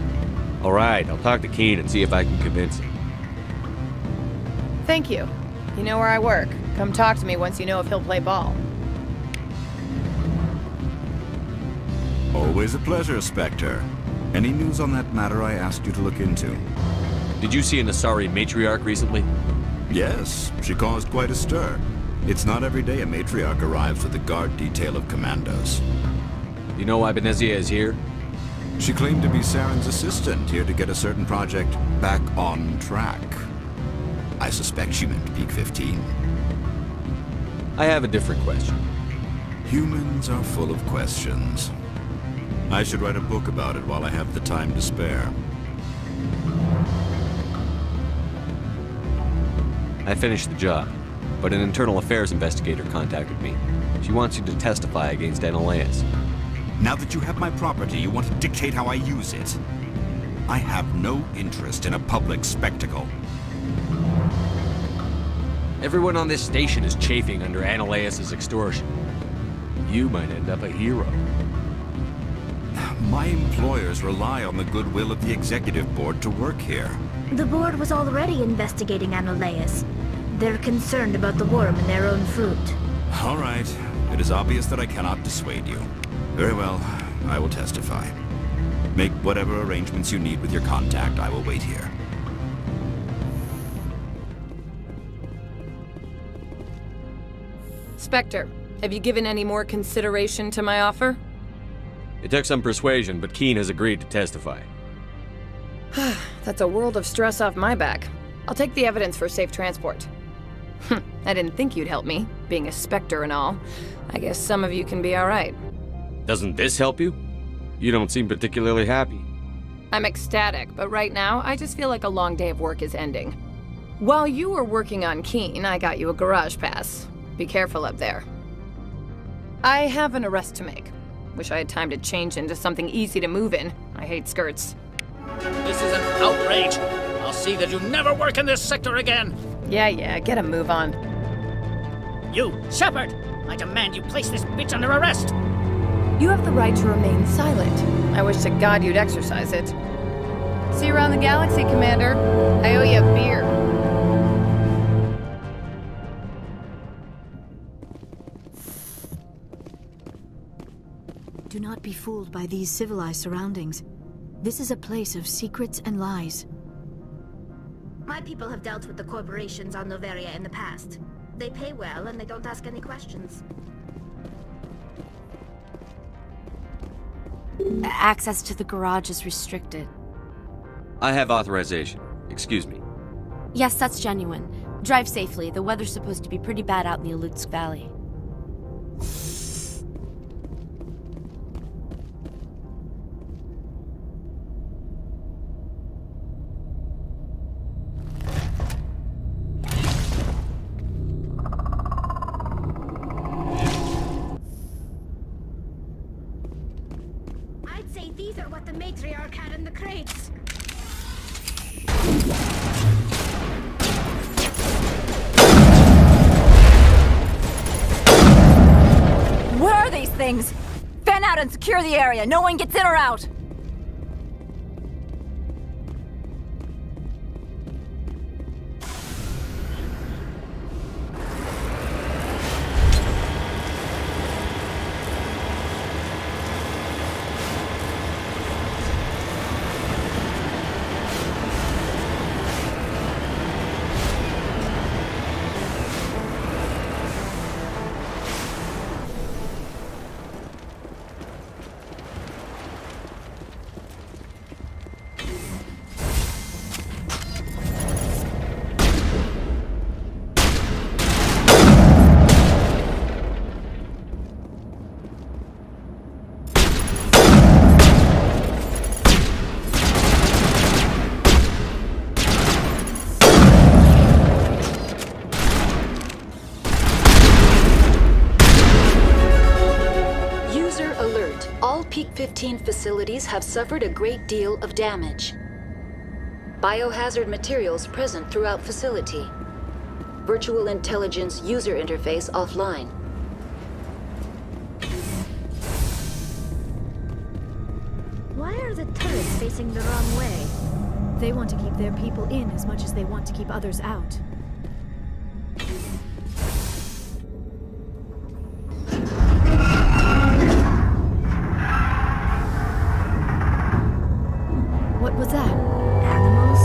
All right, I'll talk to Keen and see if I can convince him. Thank you. You know where I work. Come talk to me once you know if he'll play ball. Always a pleasure, Spectre. Any news on that matter I asked you to look into? Did you see an Asari matriarch recently? Yes, she caused quite a stir. It's not every day a matriarch arrives with a guard detail of commandos. You know why Benezia is here? She claimed to be Saren's assistant, here to get a certain project back on track. I suspect she meant Peak 15. I have a different question. Humans are full of questions. I should write a book about it while I have the time to spare. I finished the job, but an internal affairs investigator contacted me. She wants you to testify against Annihilus. Now that you have my property, you want to dictate how I use it. I have no interest in a public spectacle. Everyone on this station is chafing under Annihilus' extortion. You might end up a hero. My employers rely on the goodwill of the executive board to work here. The board was already investigating Annihilus. They're concerned about the worm in their own fruit. All right. It is obvious that I cannot dissuade you. Very well. I will testify. Make whatever arrangements you need with your contact. I will wait here. Spectre, have you given any more consideration to my offer? It took some persuasion, but Keen has agreed to testify. That's a world of stress off my back. I'll take the evidence for safe transport. I didn't think you'd help me, being a Spectre and all. I guess some of you can be alright. Doesn't this help you? You don't seem particularly happy. I'm ecstatic, but right now, I just feel like a long day of work is ending. While you were working on Keen, I got you a garage pass. Be careful up there. I have an arrest to make. Wish I had time to change into something easy to move in. I hate skirts. This is an outrage. I'll see that you never work in this sector again. Yeah, get a move on. You, Shepard! I demand you place this bitch under arrest! You have the right to remain silent. I wish to God you'd exercise it. See you around the galaxy, Commander. I owe you a beer. Do not be fooled by these civilized surroundings. This is a place of secrets and lies. My people have dealt with the corporations on Novaria in the past. They pay well and they don't ask any questions. Access to the garage is restricted. I have authorization. Excuse me. Yes, that's genuine. Drive safely. The weather's supposed to be pretty bad out in the Alutsk Valley. I'd say these are what the matriarch had in the crates. Where are these things? Fan out and secure the area. No one gets in or out. PIC-15 facilities have suffered a great deal of damage. Biohazard materials present throughout facility. Virtual intelligence user interface offline. Why are the turrets facing the wrong way? They want to keep their people in as much as they want to keep others out. What was that? Animals?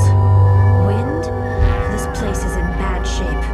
Wind? This place is in bad shape.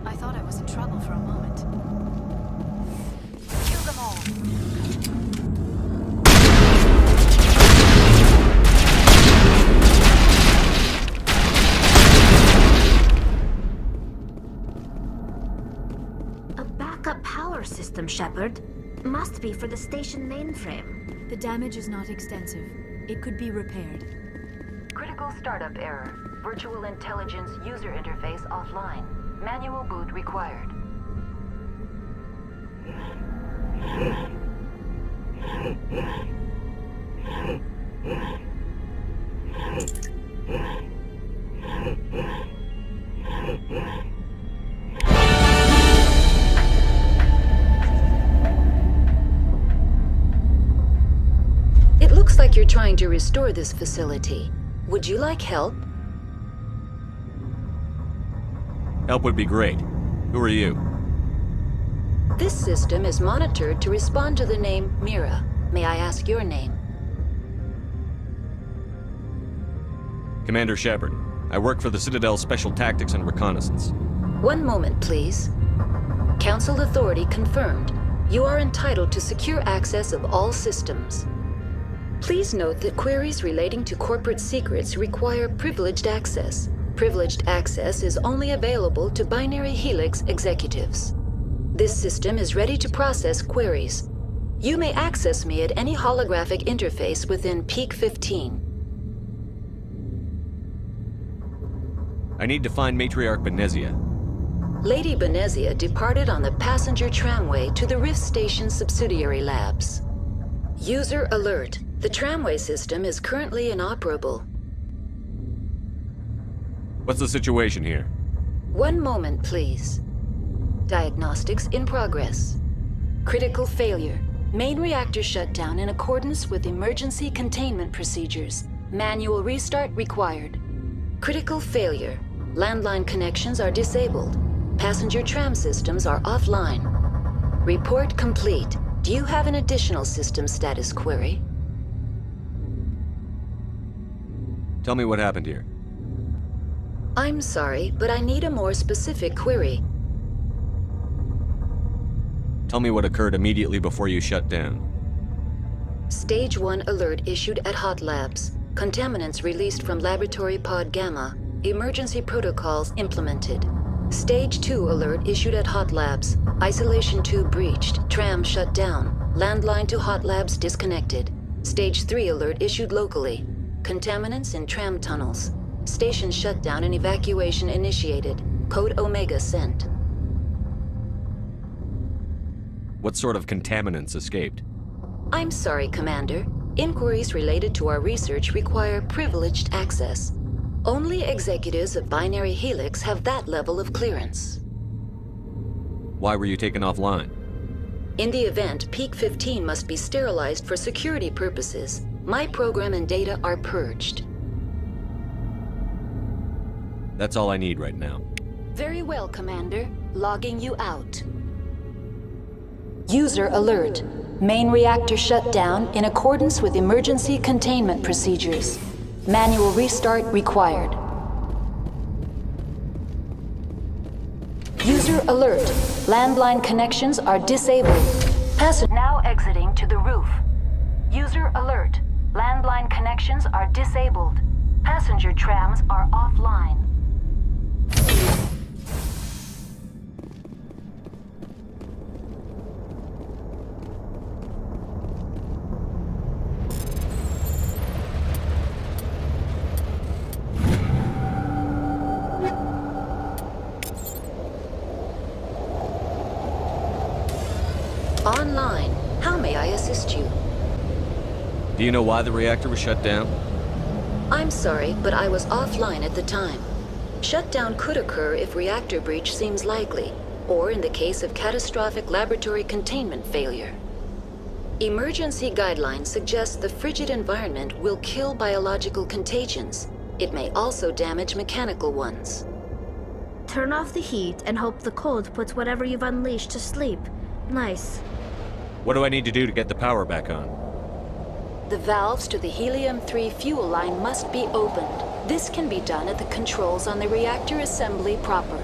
I thought I was in trouble for a moment. Kill them all. A backup power system, Shepard. Must be for the station mainframe. The damage is not extensive. It could be repaired. Critical startup error. Virtual intelligence user interface offline. Manual boot required. It looks like you're trying to restore this facility. Would you like help? Help would be great. Who are you? This system is monitored to respond to the name Mira. May I ask your name? Commander Shepard. I work for the Citadel Special Tactics and Reconnaissance. One moment, please. Council authority confirmed. You are entitled to secure access of all systems. Please note that queries relating to corporate secrets require privileged access. Privileged access is only available to Binary Helix executives. This system is ready to process queries. You may access me at any holographic interface within PIC-15. I need to find Matriarch Benezia. Lady Benezia departed on the passenger tramway to the Rift Station subsidiary labs. User alert. The tramway system is currently inoperable. What's the situation here? One moment, please. Diagnostics in progress. Critical failure. Main reactor shut down in accordance with emergency containment procedures. Manual restart required. Critical failure. Landline connections are disabled. Passenger tram systems are offline. Report complete. Do you have an additional system status query? Tell me what happened here. I'm sorry, but I need a more specific query. Tell me what occurred immediately before you shut down. Stage 1 alert issued at Hot Labs. Contaminants released from Laboratory Pod Gamma. Emergency protocols implemented. Stage 2 alert issued at Hot Labs. Isolation tube breached. Tram shut down. Landline to Hot Labs disconnected. Stage 3 alert issued locally. Contaminants in tram tunnels. Station shutdown and evacuation initiated. Code Omega sent. What sort of contaminants escaped? I'm sorry, Commander. Inquiries related to our research require privileged access. Only executives of Binary Helix have that level of clearance. Why were you taken offline? In the event, PIC-15 must be sterilized for security purposes. My program and data are purged. That's all I need right now. Very well, Commander. Logging you out. User alert. Main reactor shut down in accordance with emergency containment procedures. Manual restart required. User alert. Landline connections are disabled. Passenger now exiting to the roof. User User alert. Landline connections are disabled. Passenger trams are offline. Online. How may I assist you? Do you know why the reactor was shut down? I'm sorry, but I was offline at the time. Shutdown could occur if reactor breach seems likely, or in the case of catastrophic laboratory containment failure. Emergency guidelines suggest the frigid environment will kill biological contagions. It may also damage mechanical ones. Turn off the heat and hope the cold puts whatever you've unleashed to sleep. Nice. What do I need to do to get the power back on? The valves to the helium-3 fuel line must be opened. This can be done at the controls on the reactor assembly proper.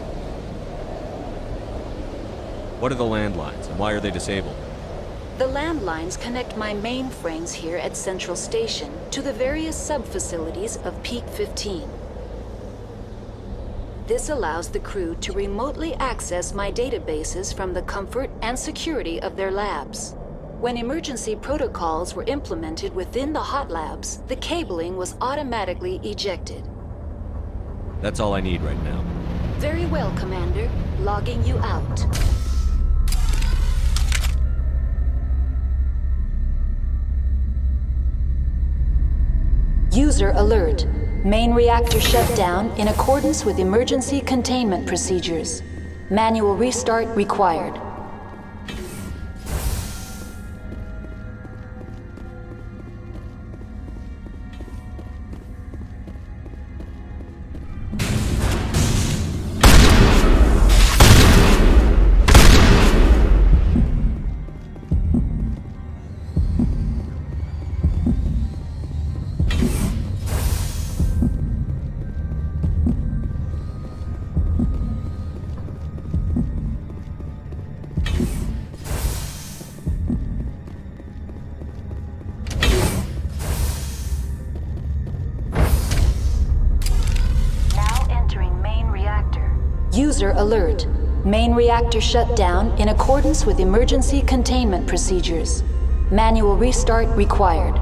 What are the landlines, and why are they disabled? The landlines connect my mainframes here at Central Station to the various sub-facilities of Peak 15. This allows the crew to remotely access my databases from the comfort and security of their labs. When emergency protocols were implemented within the hot labs, the cabling was automatically ejected. That's all I need right now. Very well, Commander. Logging you out. User alert. Main reactor shut down in accordance with emergency containment procedures. Manual restart required. User alert. Main reactor shut down in accordance with emergency containment procedures. Manual restart required.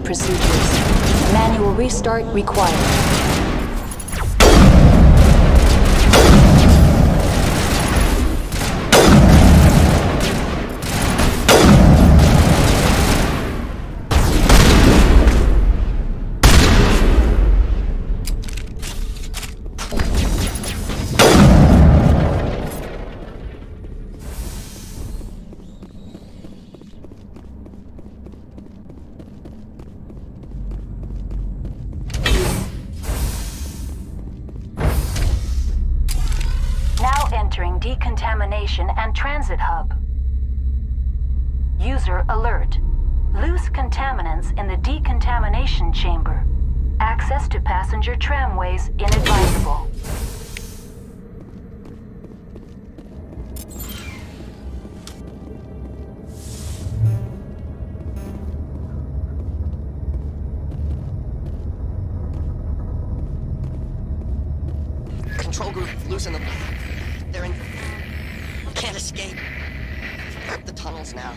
Procedures. Manual restart required. Entering decontamination and transit hub. User alert. Loose contaminants in the decontamination chamber. Access to passenger tramways inadvisable. Control group, loosen them. They're in... Can't escape. Up the tunnels now.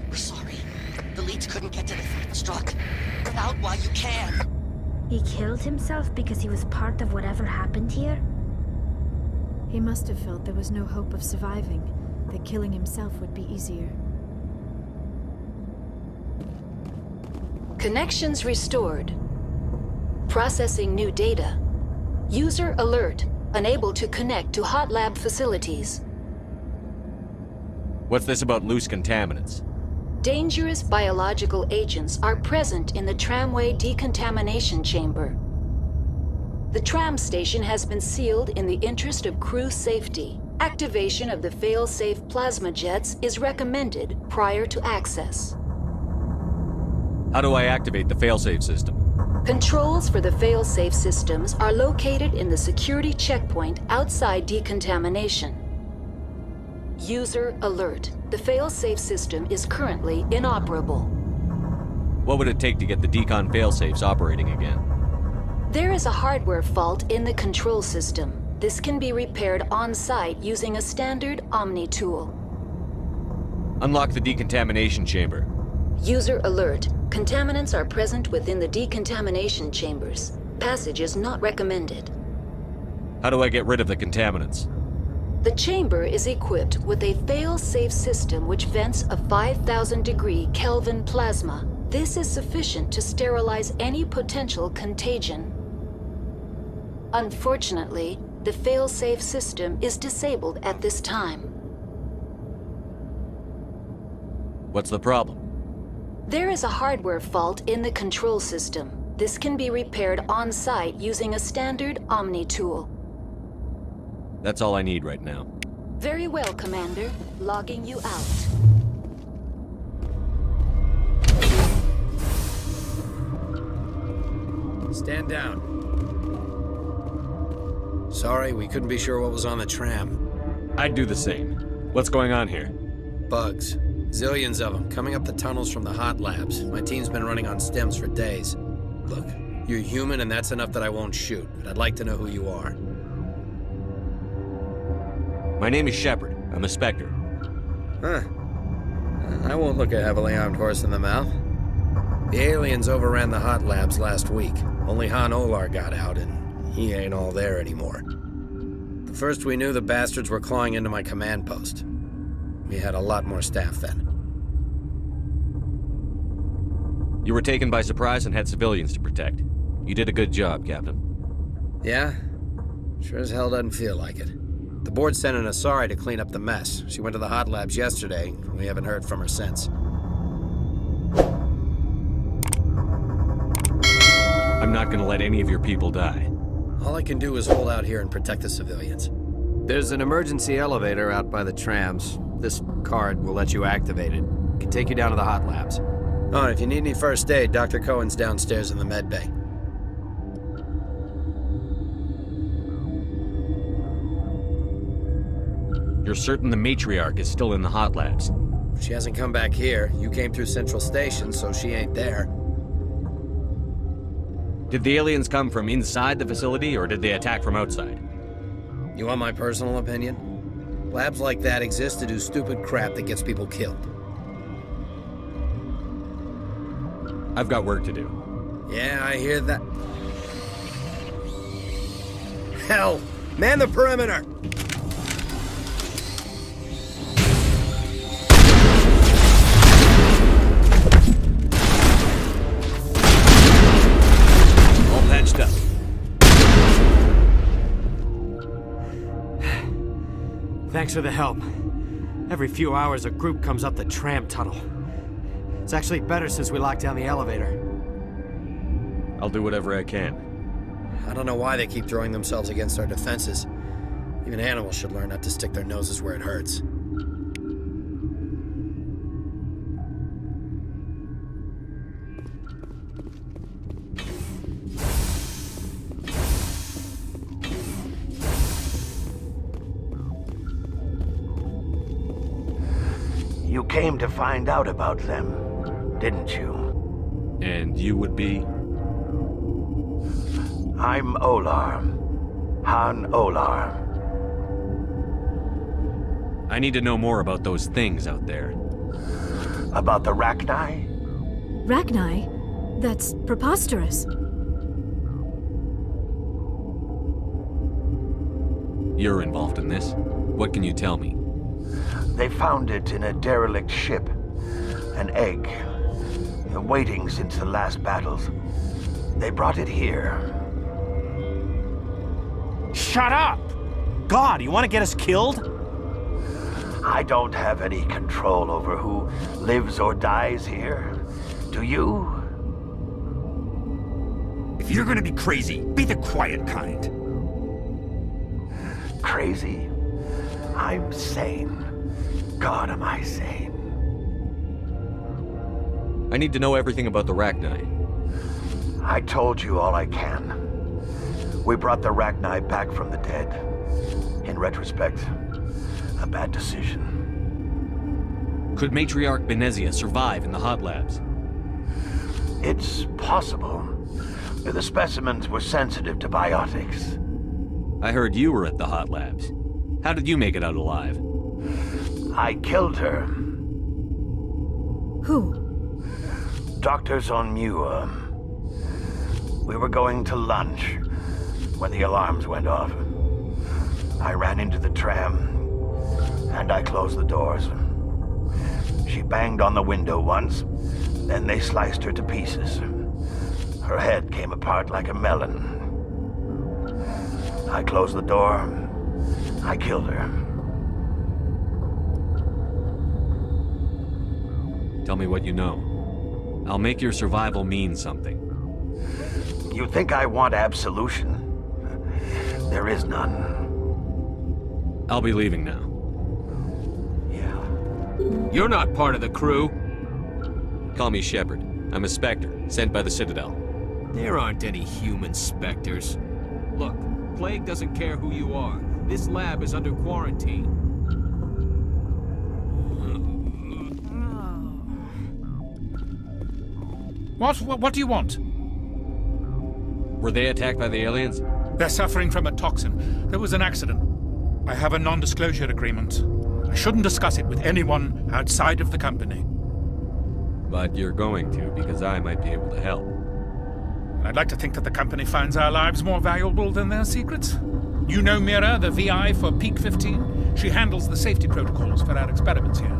We're sorry. The leads couldn't get to the struck. Get out while you can. He killed himself because he was part of whatever happened here? He must have felt there was no hope of surviving, that killing himself would be easier. Connections restored. Processing new data. User alert. Unable to connect to hot lab facilities. What's this about loose contaminants? Dangerous biological agents are present in the tramway decontamination chamber. The tram station has been sealed in the interest of crew safety. Activation of the fail-safe plasma jets is recommended prior to access. How do I activate the failsafe system? Controls for the fail-safe systems are located in the security checkpoint outside decontamination. User alert. The fail-safe system is currently inoperable. What would it take to get the decon failsafes operating again? There is a hardware fault in the control system. This can be repaired on-site using a standard Omni tool. Unlock the decontamination chamber. User alert. Contaminants are present within the decontamination chambers. Passage is not recommended. How do I get rid of the contaminants? The chamber is equipped with a fail-safe system which vents a 5,000-degree Kelvin plasma. This is sufficient to sterilize any potential contagion. Unfortunately, the fail-safe system is disabled at this time. What's the problem? There is a hardware fault in the control system. This can be repaired on-site using a standard Omni tool. That's all I need right now. Very well, Commander. Logging you out. Stand down. Sorry, we couldn't be sure what was on the tram. I'd do the same. What's going on here? Bugs. Zillions of them, coming up the tunnels from the hot labs. My team's been running on stems for days. Look, you're human and that's enough that I won't shoot, but I'd like to know who you are. My name is Shepard. I'm a Spectre. Huh. I won't look a heavily armed horse in the mouth. The aliens overran the hot labs last week. Only Han Olar got out, and he ain't all there anymore. The first we knew, the bastards were clawing into my command post. We had a lot more staff then. You were taken by surprise and had civilians to protect. You did a good job, Captain. Yeah? Sure as hell doesn't feel like it. The board sent an Asari to clean up the mess. She went to the hot labs yesterday. We haven't heard from her since. I'm not gonna let any of your people die. All I can do is hold out here and protect the civilians. There's an emergency elevator out by the trams. This card will let you activate it. It can take you down to the hot labs. Oh, and if you need any first aid, Dr. Cohen's downstairs in the med bay. You're certain the matriarch is still in the hot labs? She hasn't come back here. You came through Central Station, so she ain't there. Did the aliens come from inside the facility, or did they attack from outside? You want my personal opinion? Labs like that exist to do stupid crap that gets people killed. I've got work to do. Yeah, I hear that. Hell! Man the perimeter! All patched up. Thanks for the help. Every few hours, a group comes up the tram tunnel. It's actually better since we locked down the elevator. I'll do whatever I can. I don't know why they keep throwing themselves against our defenses. Even animals should learn not to stick their noses where it hurts. You came to find out about them, didn't you? And you would be? I'm Olar. Han Olar. I need to know more about those things out there. About the Rachni? Rachni? That's preposterous. You're involved in this. What can you tell me? They found it in a derelict ship. An egg. waiting since the last battles. They brought it here. Shut up! God, you want to get us killed? I don't have any control over who lives or dies here. Do you? If you're gonna be crazy, be the quiet kind. Crazy? I'm sane. God, am I sane. I need to know everything about the Rachni. I told you all I can. We brought the Rachni back from the dead. In retrospect, a bad decision. Could Matriarch Benezia survive in the hot labs? It's possible. The specimens were sensitive to biotics. I heard you were at the hot labs. How did you make it out alive? I killed her. Who? Doctors on Muir. We were going to lunch when the alarms went off. I ran into the tram, and I closed the doors. She banged on the window once, then they sliced her to pieces. Her head came apart like a melon. I closed the door. I killed her. Tell me what you know. I'll make your survival mean something. You think I want absolution? There is none. I'll be leaving now. You're not part of the crew. Call me Shepard. I'm a Spectre, sent by the Citadel. There aren't any human specters. Look, Plague doesn't care who you are. This lab is under quarantine. What do you want? Were they attacked by the aliens? They're suffering from a toxin. There was an accident. I have a non-disclosure agreement. I shouldn't discuss it with anyone outside of the company. But you're going to, because I might be able to help. I'd like to think that the company finds our lives more valuable than their secrets. You know Mira, the VI for Peak 15? She handles the safety protocols for our experiments here.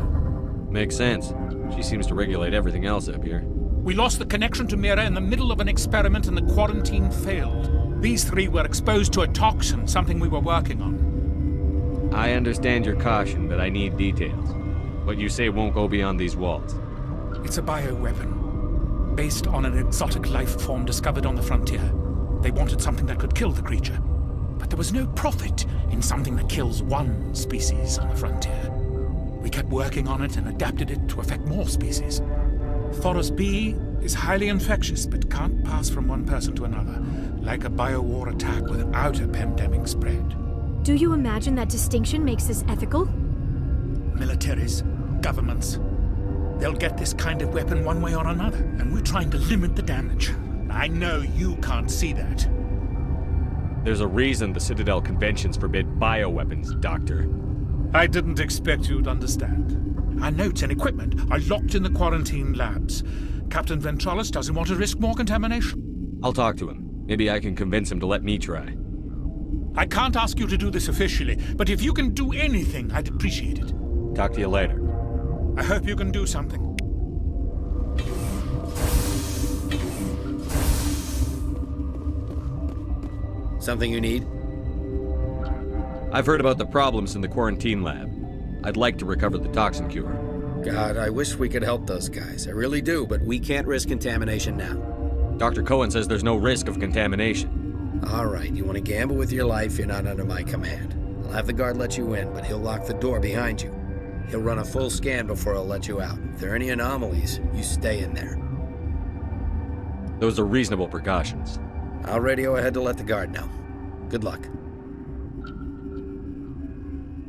Makes sense. She seems to regulate everything else up here. We lost the connection to Mira in the middle of an experiment and the quarantine failed. These three were exposed to a toxin, something we were working on. I understand your caution, but I need details. What you say won't go beyond these walls. It's a bioweapon, based on an exotic life form discovered on the frontier. They wanted something that could kill the creature. But there was no profit in something that kills one species on the frontier. We kept working on it and adapted it to affect more species. Thoros B is highly infectious, but can't pass from one person to another, like a biowar attack without a pandemic spread. Do you imagine that distinction makes this ethical? Militaries, governments, they'll get this kind of weapon one way or another, and we're trying to limit the damage. I know you can't see that. There's a reason the Citadel conventions forbid bioweapons, Doctor. I didn't expect you'd understand. Our notes and equipment are locked in the quarantine labs. Captain Ventralis doesn't want to risk more contamination. I'll talk to him. Maybe I can convince him to let me try. I can't ask you to do this officially, but if you can do anything, I'd appreciate it. Talk to you later. I hope you can do something. Something you need? I've heard about the problems in the quarantine lab. I'd like to recover the toxin cure. God, I wish we could help those guys. I really do, but we can't risk contamination now. Dr. Cohen says there's no risk of contamination. All right, you want to gamble with your life, you're not under my command. I'll have the guard let you in, but he'll lock the door behind you. He'll run a full scan before he'll let you out. If there are any anomalies, you stay in there. Those are reasonable precautions. I'll radio ahead to let the guard know. Good luck.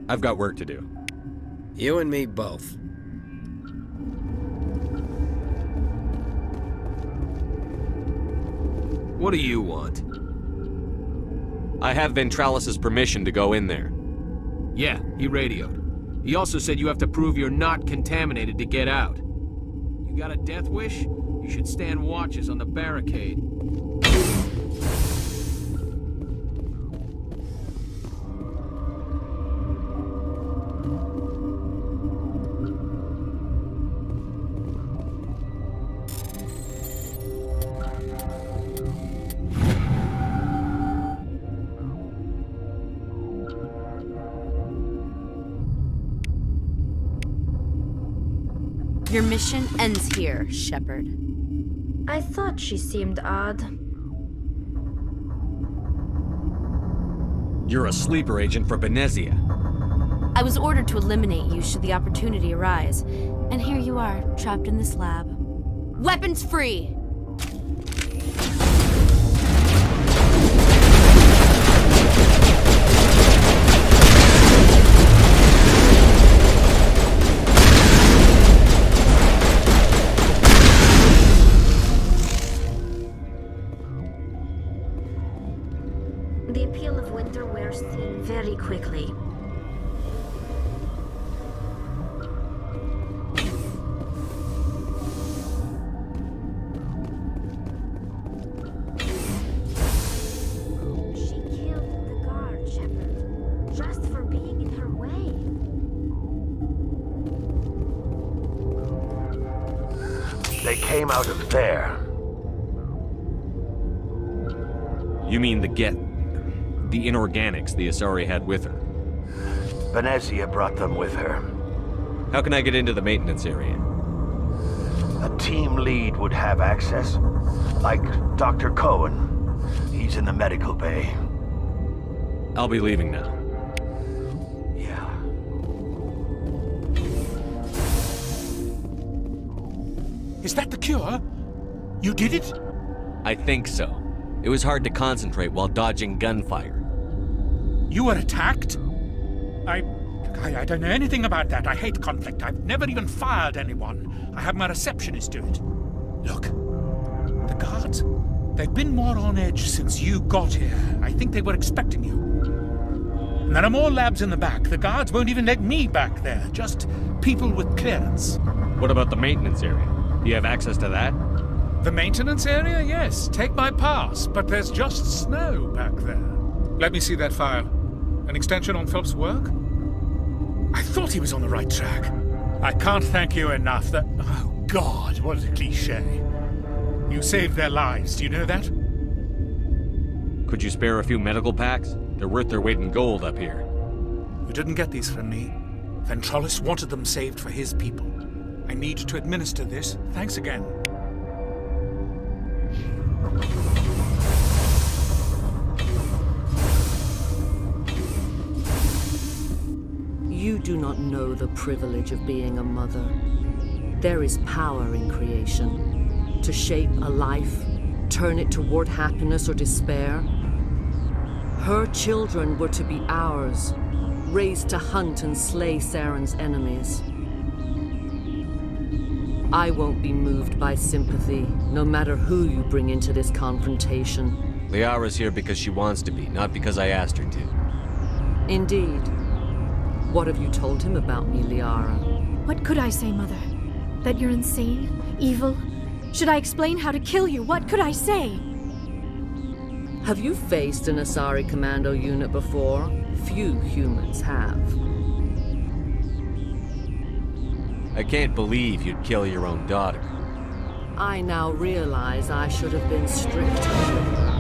I've got work to do. You and me both. What do you want? I have Ventralis' permission to go in there. Yeah, he radioed. He also said you have to prove you're not contaminated to get out. You got a death wish? You should stand watches on the barricade. Your mission ends here, Shepard. I thought she seemed odd. You're a sleeper agent for Benezia. I was ordered to eliminate you should the opportunity arise. And here you are, trapped in this lab. Weapons free! The appeal of winter wears thin very quickly. She killed the guard, Shepard, just for being in her way. They came out of there. You mean the inorganics the Asari had with her? Benezia brought them with her. How can I get into the maintenance area? A team lead would have access. Like Dr. Cohen. He's in the medical bay. I'll be leaving now. Yeah. Is that the cure? You did it? I think so. It was hard to concentrate while dodging gunfire. You were attacked? I don't know anything about that. I hate conflict. I've never even fired anyone. I have my receptionist do it. Look, the guards, they've been more on edge since you got here. I think they were expecting you. And there are more labs in the back. The guards won't even let me back there. Just people with clearance. What about the maintenance area? Do you have access to that? The maintenance area? Yes. Take my pass. But there's just snow back there. Let me see that file. An extension on Phelps' work? I thought he was on the right track. I can't thank you enough that... Oh, God, what a cliché. You saved their lives, do you know that? Could you spare a few medical packs? They're worth their weight in gold up here. You didn't get these from me. Ventrolis wanted them saved for his people. I need to administer this. Thanks again. You do not know the privilege of being a mother. There is power in creation. To shape a life, turn it toward happiness or despair. Her children were to be ours, raised to hunt and slay Saren's enemies. I won't be moved by sympathy, no matter who you bring into this confrontation. Liara's here because she wants to be, not because I asked her to. Indeed. What have you told him about me, Liara? What could I say, Mother? That you're insane? Evil? Should I explain how to kill you? What could I say? Have you faced an Asari commando unit before? Few humans have. I can't believe you'd kill your own daughter. I now realize I should have been stricter with her.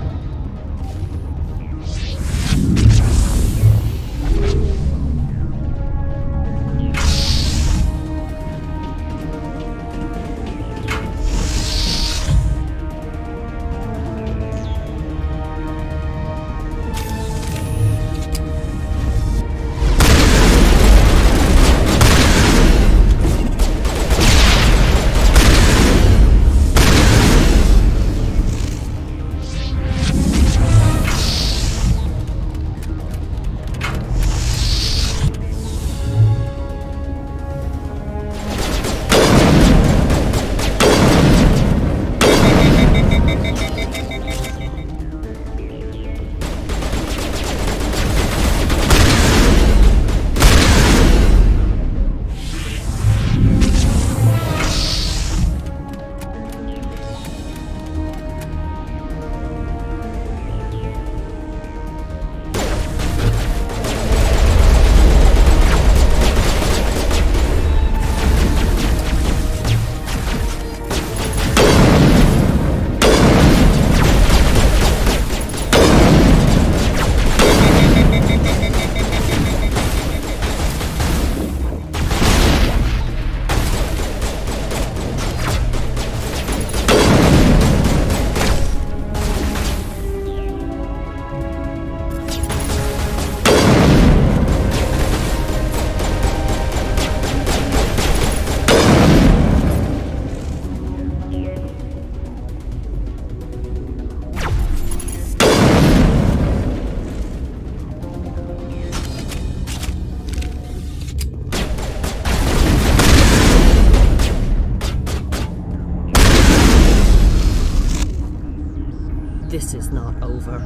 This is not over.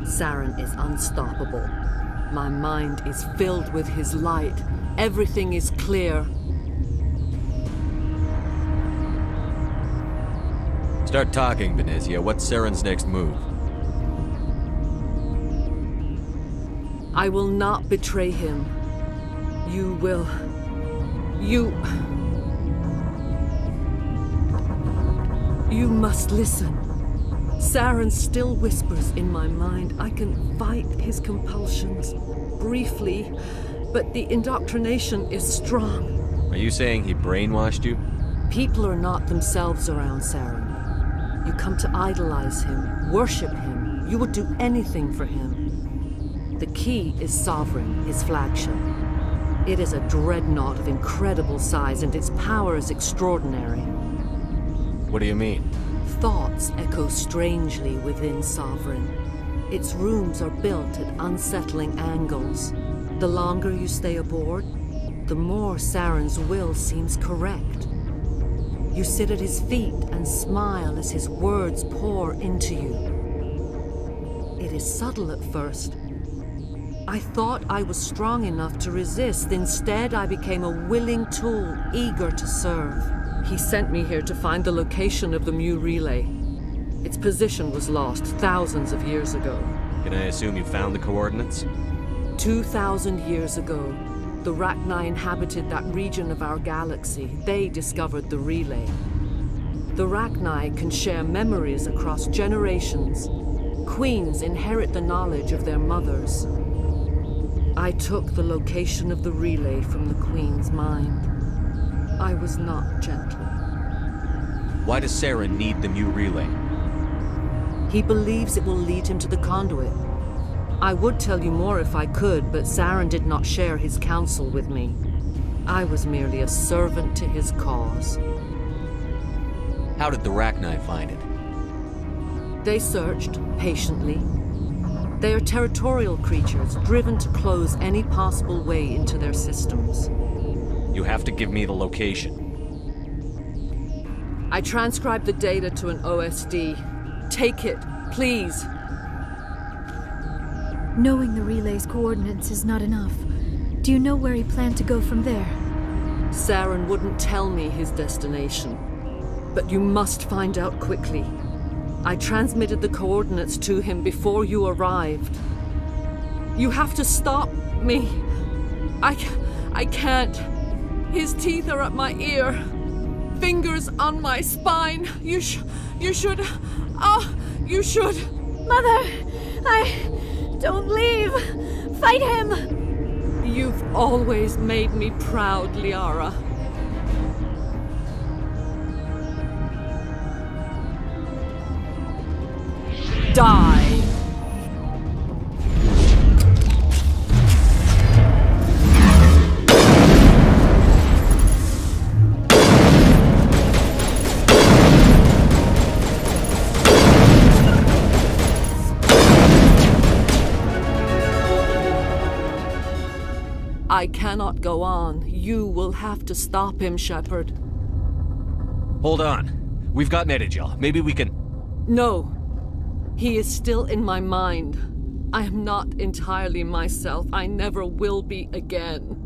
Saren is unstoppable. My mind is filled with his light. Everything is clear. Start talking, Venezia. What's Saren's next move? I will not betray him. You will. You must listen. Saren still whispers in my mind. I can fight his compulsions, briefly, but the indoctrination is strong. Are you saying he brainwashed you? People are not themselves around Saren. You come to idolize him, worship him. You would do anything for him. The key is Sovereign, his flagship. It is a dreadnought of incredible size, and its power is extraordinary. What do you mean? Thoughts echo strangely within Sovereign. Its rooms are built at unsettling angles. The longer you stay aboard, the more Saren's will seems correct. You sit at his feet and smile as his words pour into you. It is subtle at first. I thought I was strong enough to resist. Instead, I became a willing tool, eager to serve. He sent me here to find the location of the Mu relay. Its position was lost thousands of years ago. Can I assume you found the coordinates? 2,000 years ago, the Rachni inhabited that region of our galaxy. They discovered the relay. The Rachni can share memories across generations. Queens inherit the knowledge of their mothers. I took the location of the relay from the Queen's mind. I was not gentle. Why does Saren need the Mu relay? He believes it will lead him to the conduit. I would tell you more if I could, but Saren did not share his counsel with me. I was merely a servant to his cause. How did the Rachni find it? They searched, patiently. They are territorial creatures, driven to close any possible way into their systems. You have to give me the location. I transcribed the data to an OSD. Take it, please. Knowing the relay's coordinates is not enough. Do you know where he planned to go from there? Saren wouldn't tell me his destination. But you must find out quickly. I transmitted the coordinates to him before you arrived. You have to stop me. I can't. His teeth are at my ear. Fingers on my spine. You should. You should. Mother, don't leave. Fight him. You've always made me proud, Liara. Die. I cannot go on. You will have to stop him, Shepard. Hold on. We've got Metagel. Maybe we can... No. He is still in my mind. I am not entirely myself. I never will be again.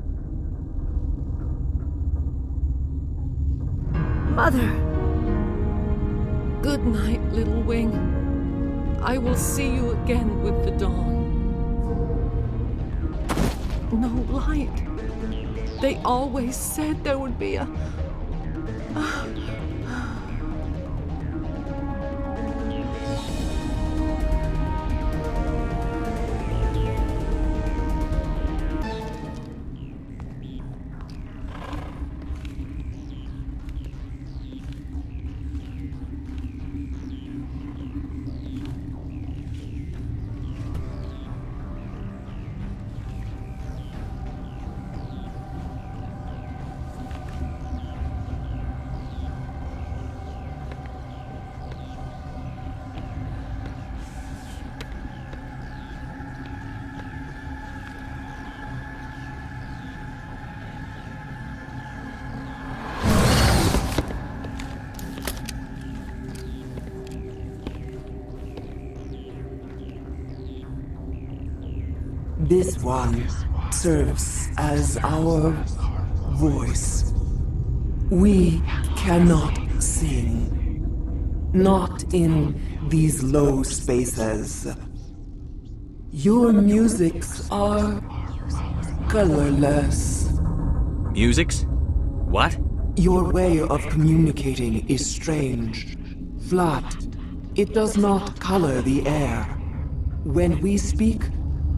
Mother! Good night, little wing. I will see you again with the dawn. No light. They always said there would be a... This one serves as our voice. We cannot sing. Not in these low spaces. Your musics are colorless. Musics? What? Your way of communicating is strange. Flat. It does not color the air. When we speak,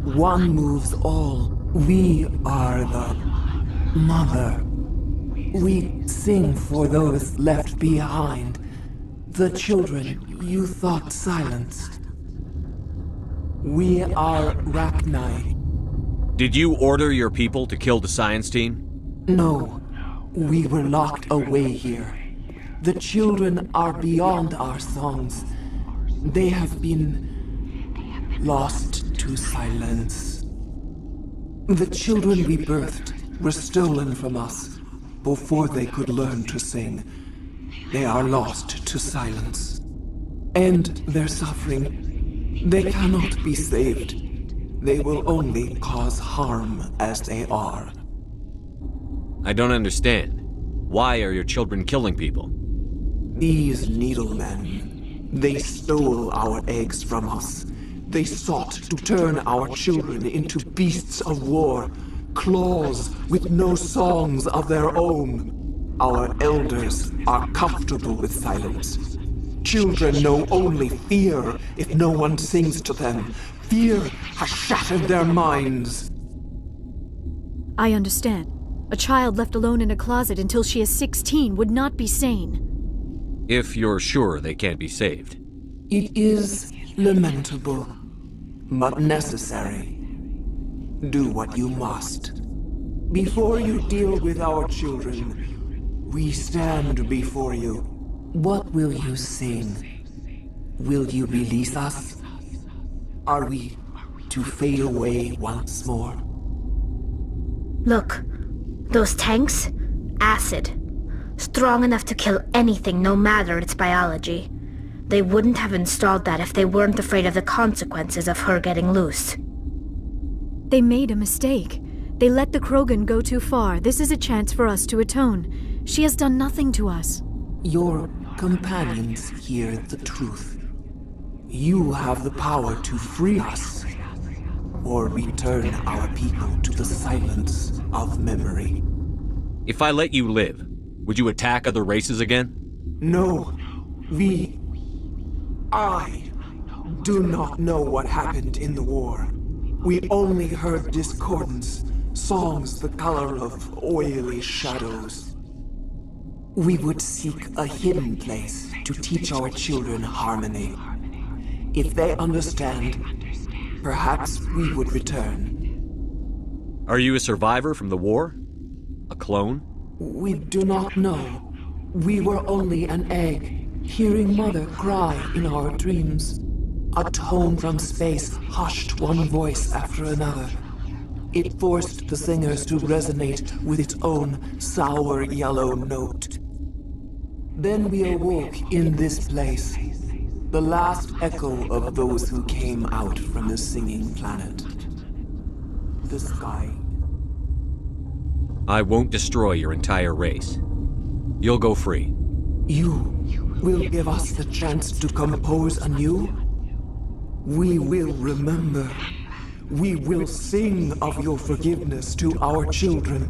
one moves all. We are the mother. We sing for those left behind. The children you thought silenced. We are Rachni. Did you order your people to kill the science team? No. We were locked away here. The children are beyond our songs. They have been lost to silence. The children we birthed were stolen from us before they could learn to sing. They are lost to silence. And their suffering, they cannot be saved. They will only cause harm as they are. I don't understand. Why are your children killing people? These needlemen, they stole our eggs from us. They sought to turn our children into beasts of war, claws with no songs of their own. Our elders are comfortable with silence. Children know only fear if no one sings to them. Fear has shattered their minds. I understand. A child left alone in a closet until she is 16 would not be sane. If you're sure they can't be saved. It is lamentable, but necessary. Do what you must. Before you deal with our children, we stand before you. What will you sing? Will you release us? Are we to fade away once more? Look, those tanks? Acid. Strong enough to kill anything, no matter its biology. They wouldn't have installed that if they weren't afraid of the consequences of her getting loose. They made a mistake. They let the Krogan go too far. This is a chance for us to atone. She has done nothing to us. Your companions hear the truth. You have the power to free us, or return our people to the silence of memory. If I let you live, would you attack other races again? No. I do not know what happened in the war. We only heard discordance, songs the color of oily shadows. We would seek a hidden place to teach our children harmony. If they understand, perhaps we would return. Are you a survivor from the war? A clone? We do not know. We were only an egg, hearing Mother cry in our dreams. A tone from space hushed one voice after another. It forced the singers to resonate with its own sour yellow note. Then we awoke in this place, the last echo of those who came out from the singing planet. The sky. I won't destroy your entire race. You'll go free. You will give us the chance to compose anew? We will remember. We will sing of your forgiveness to our children.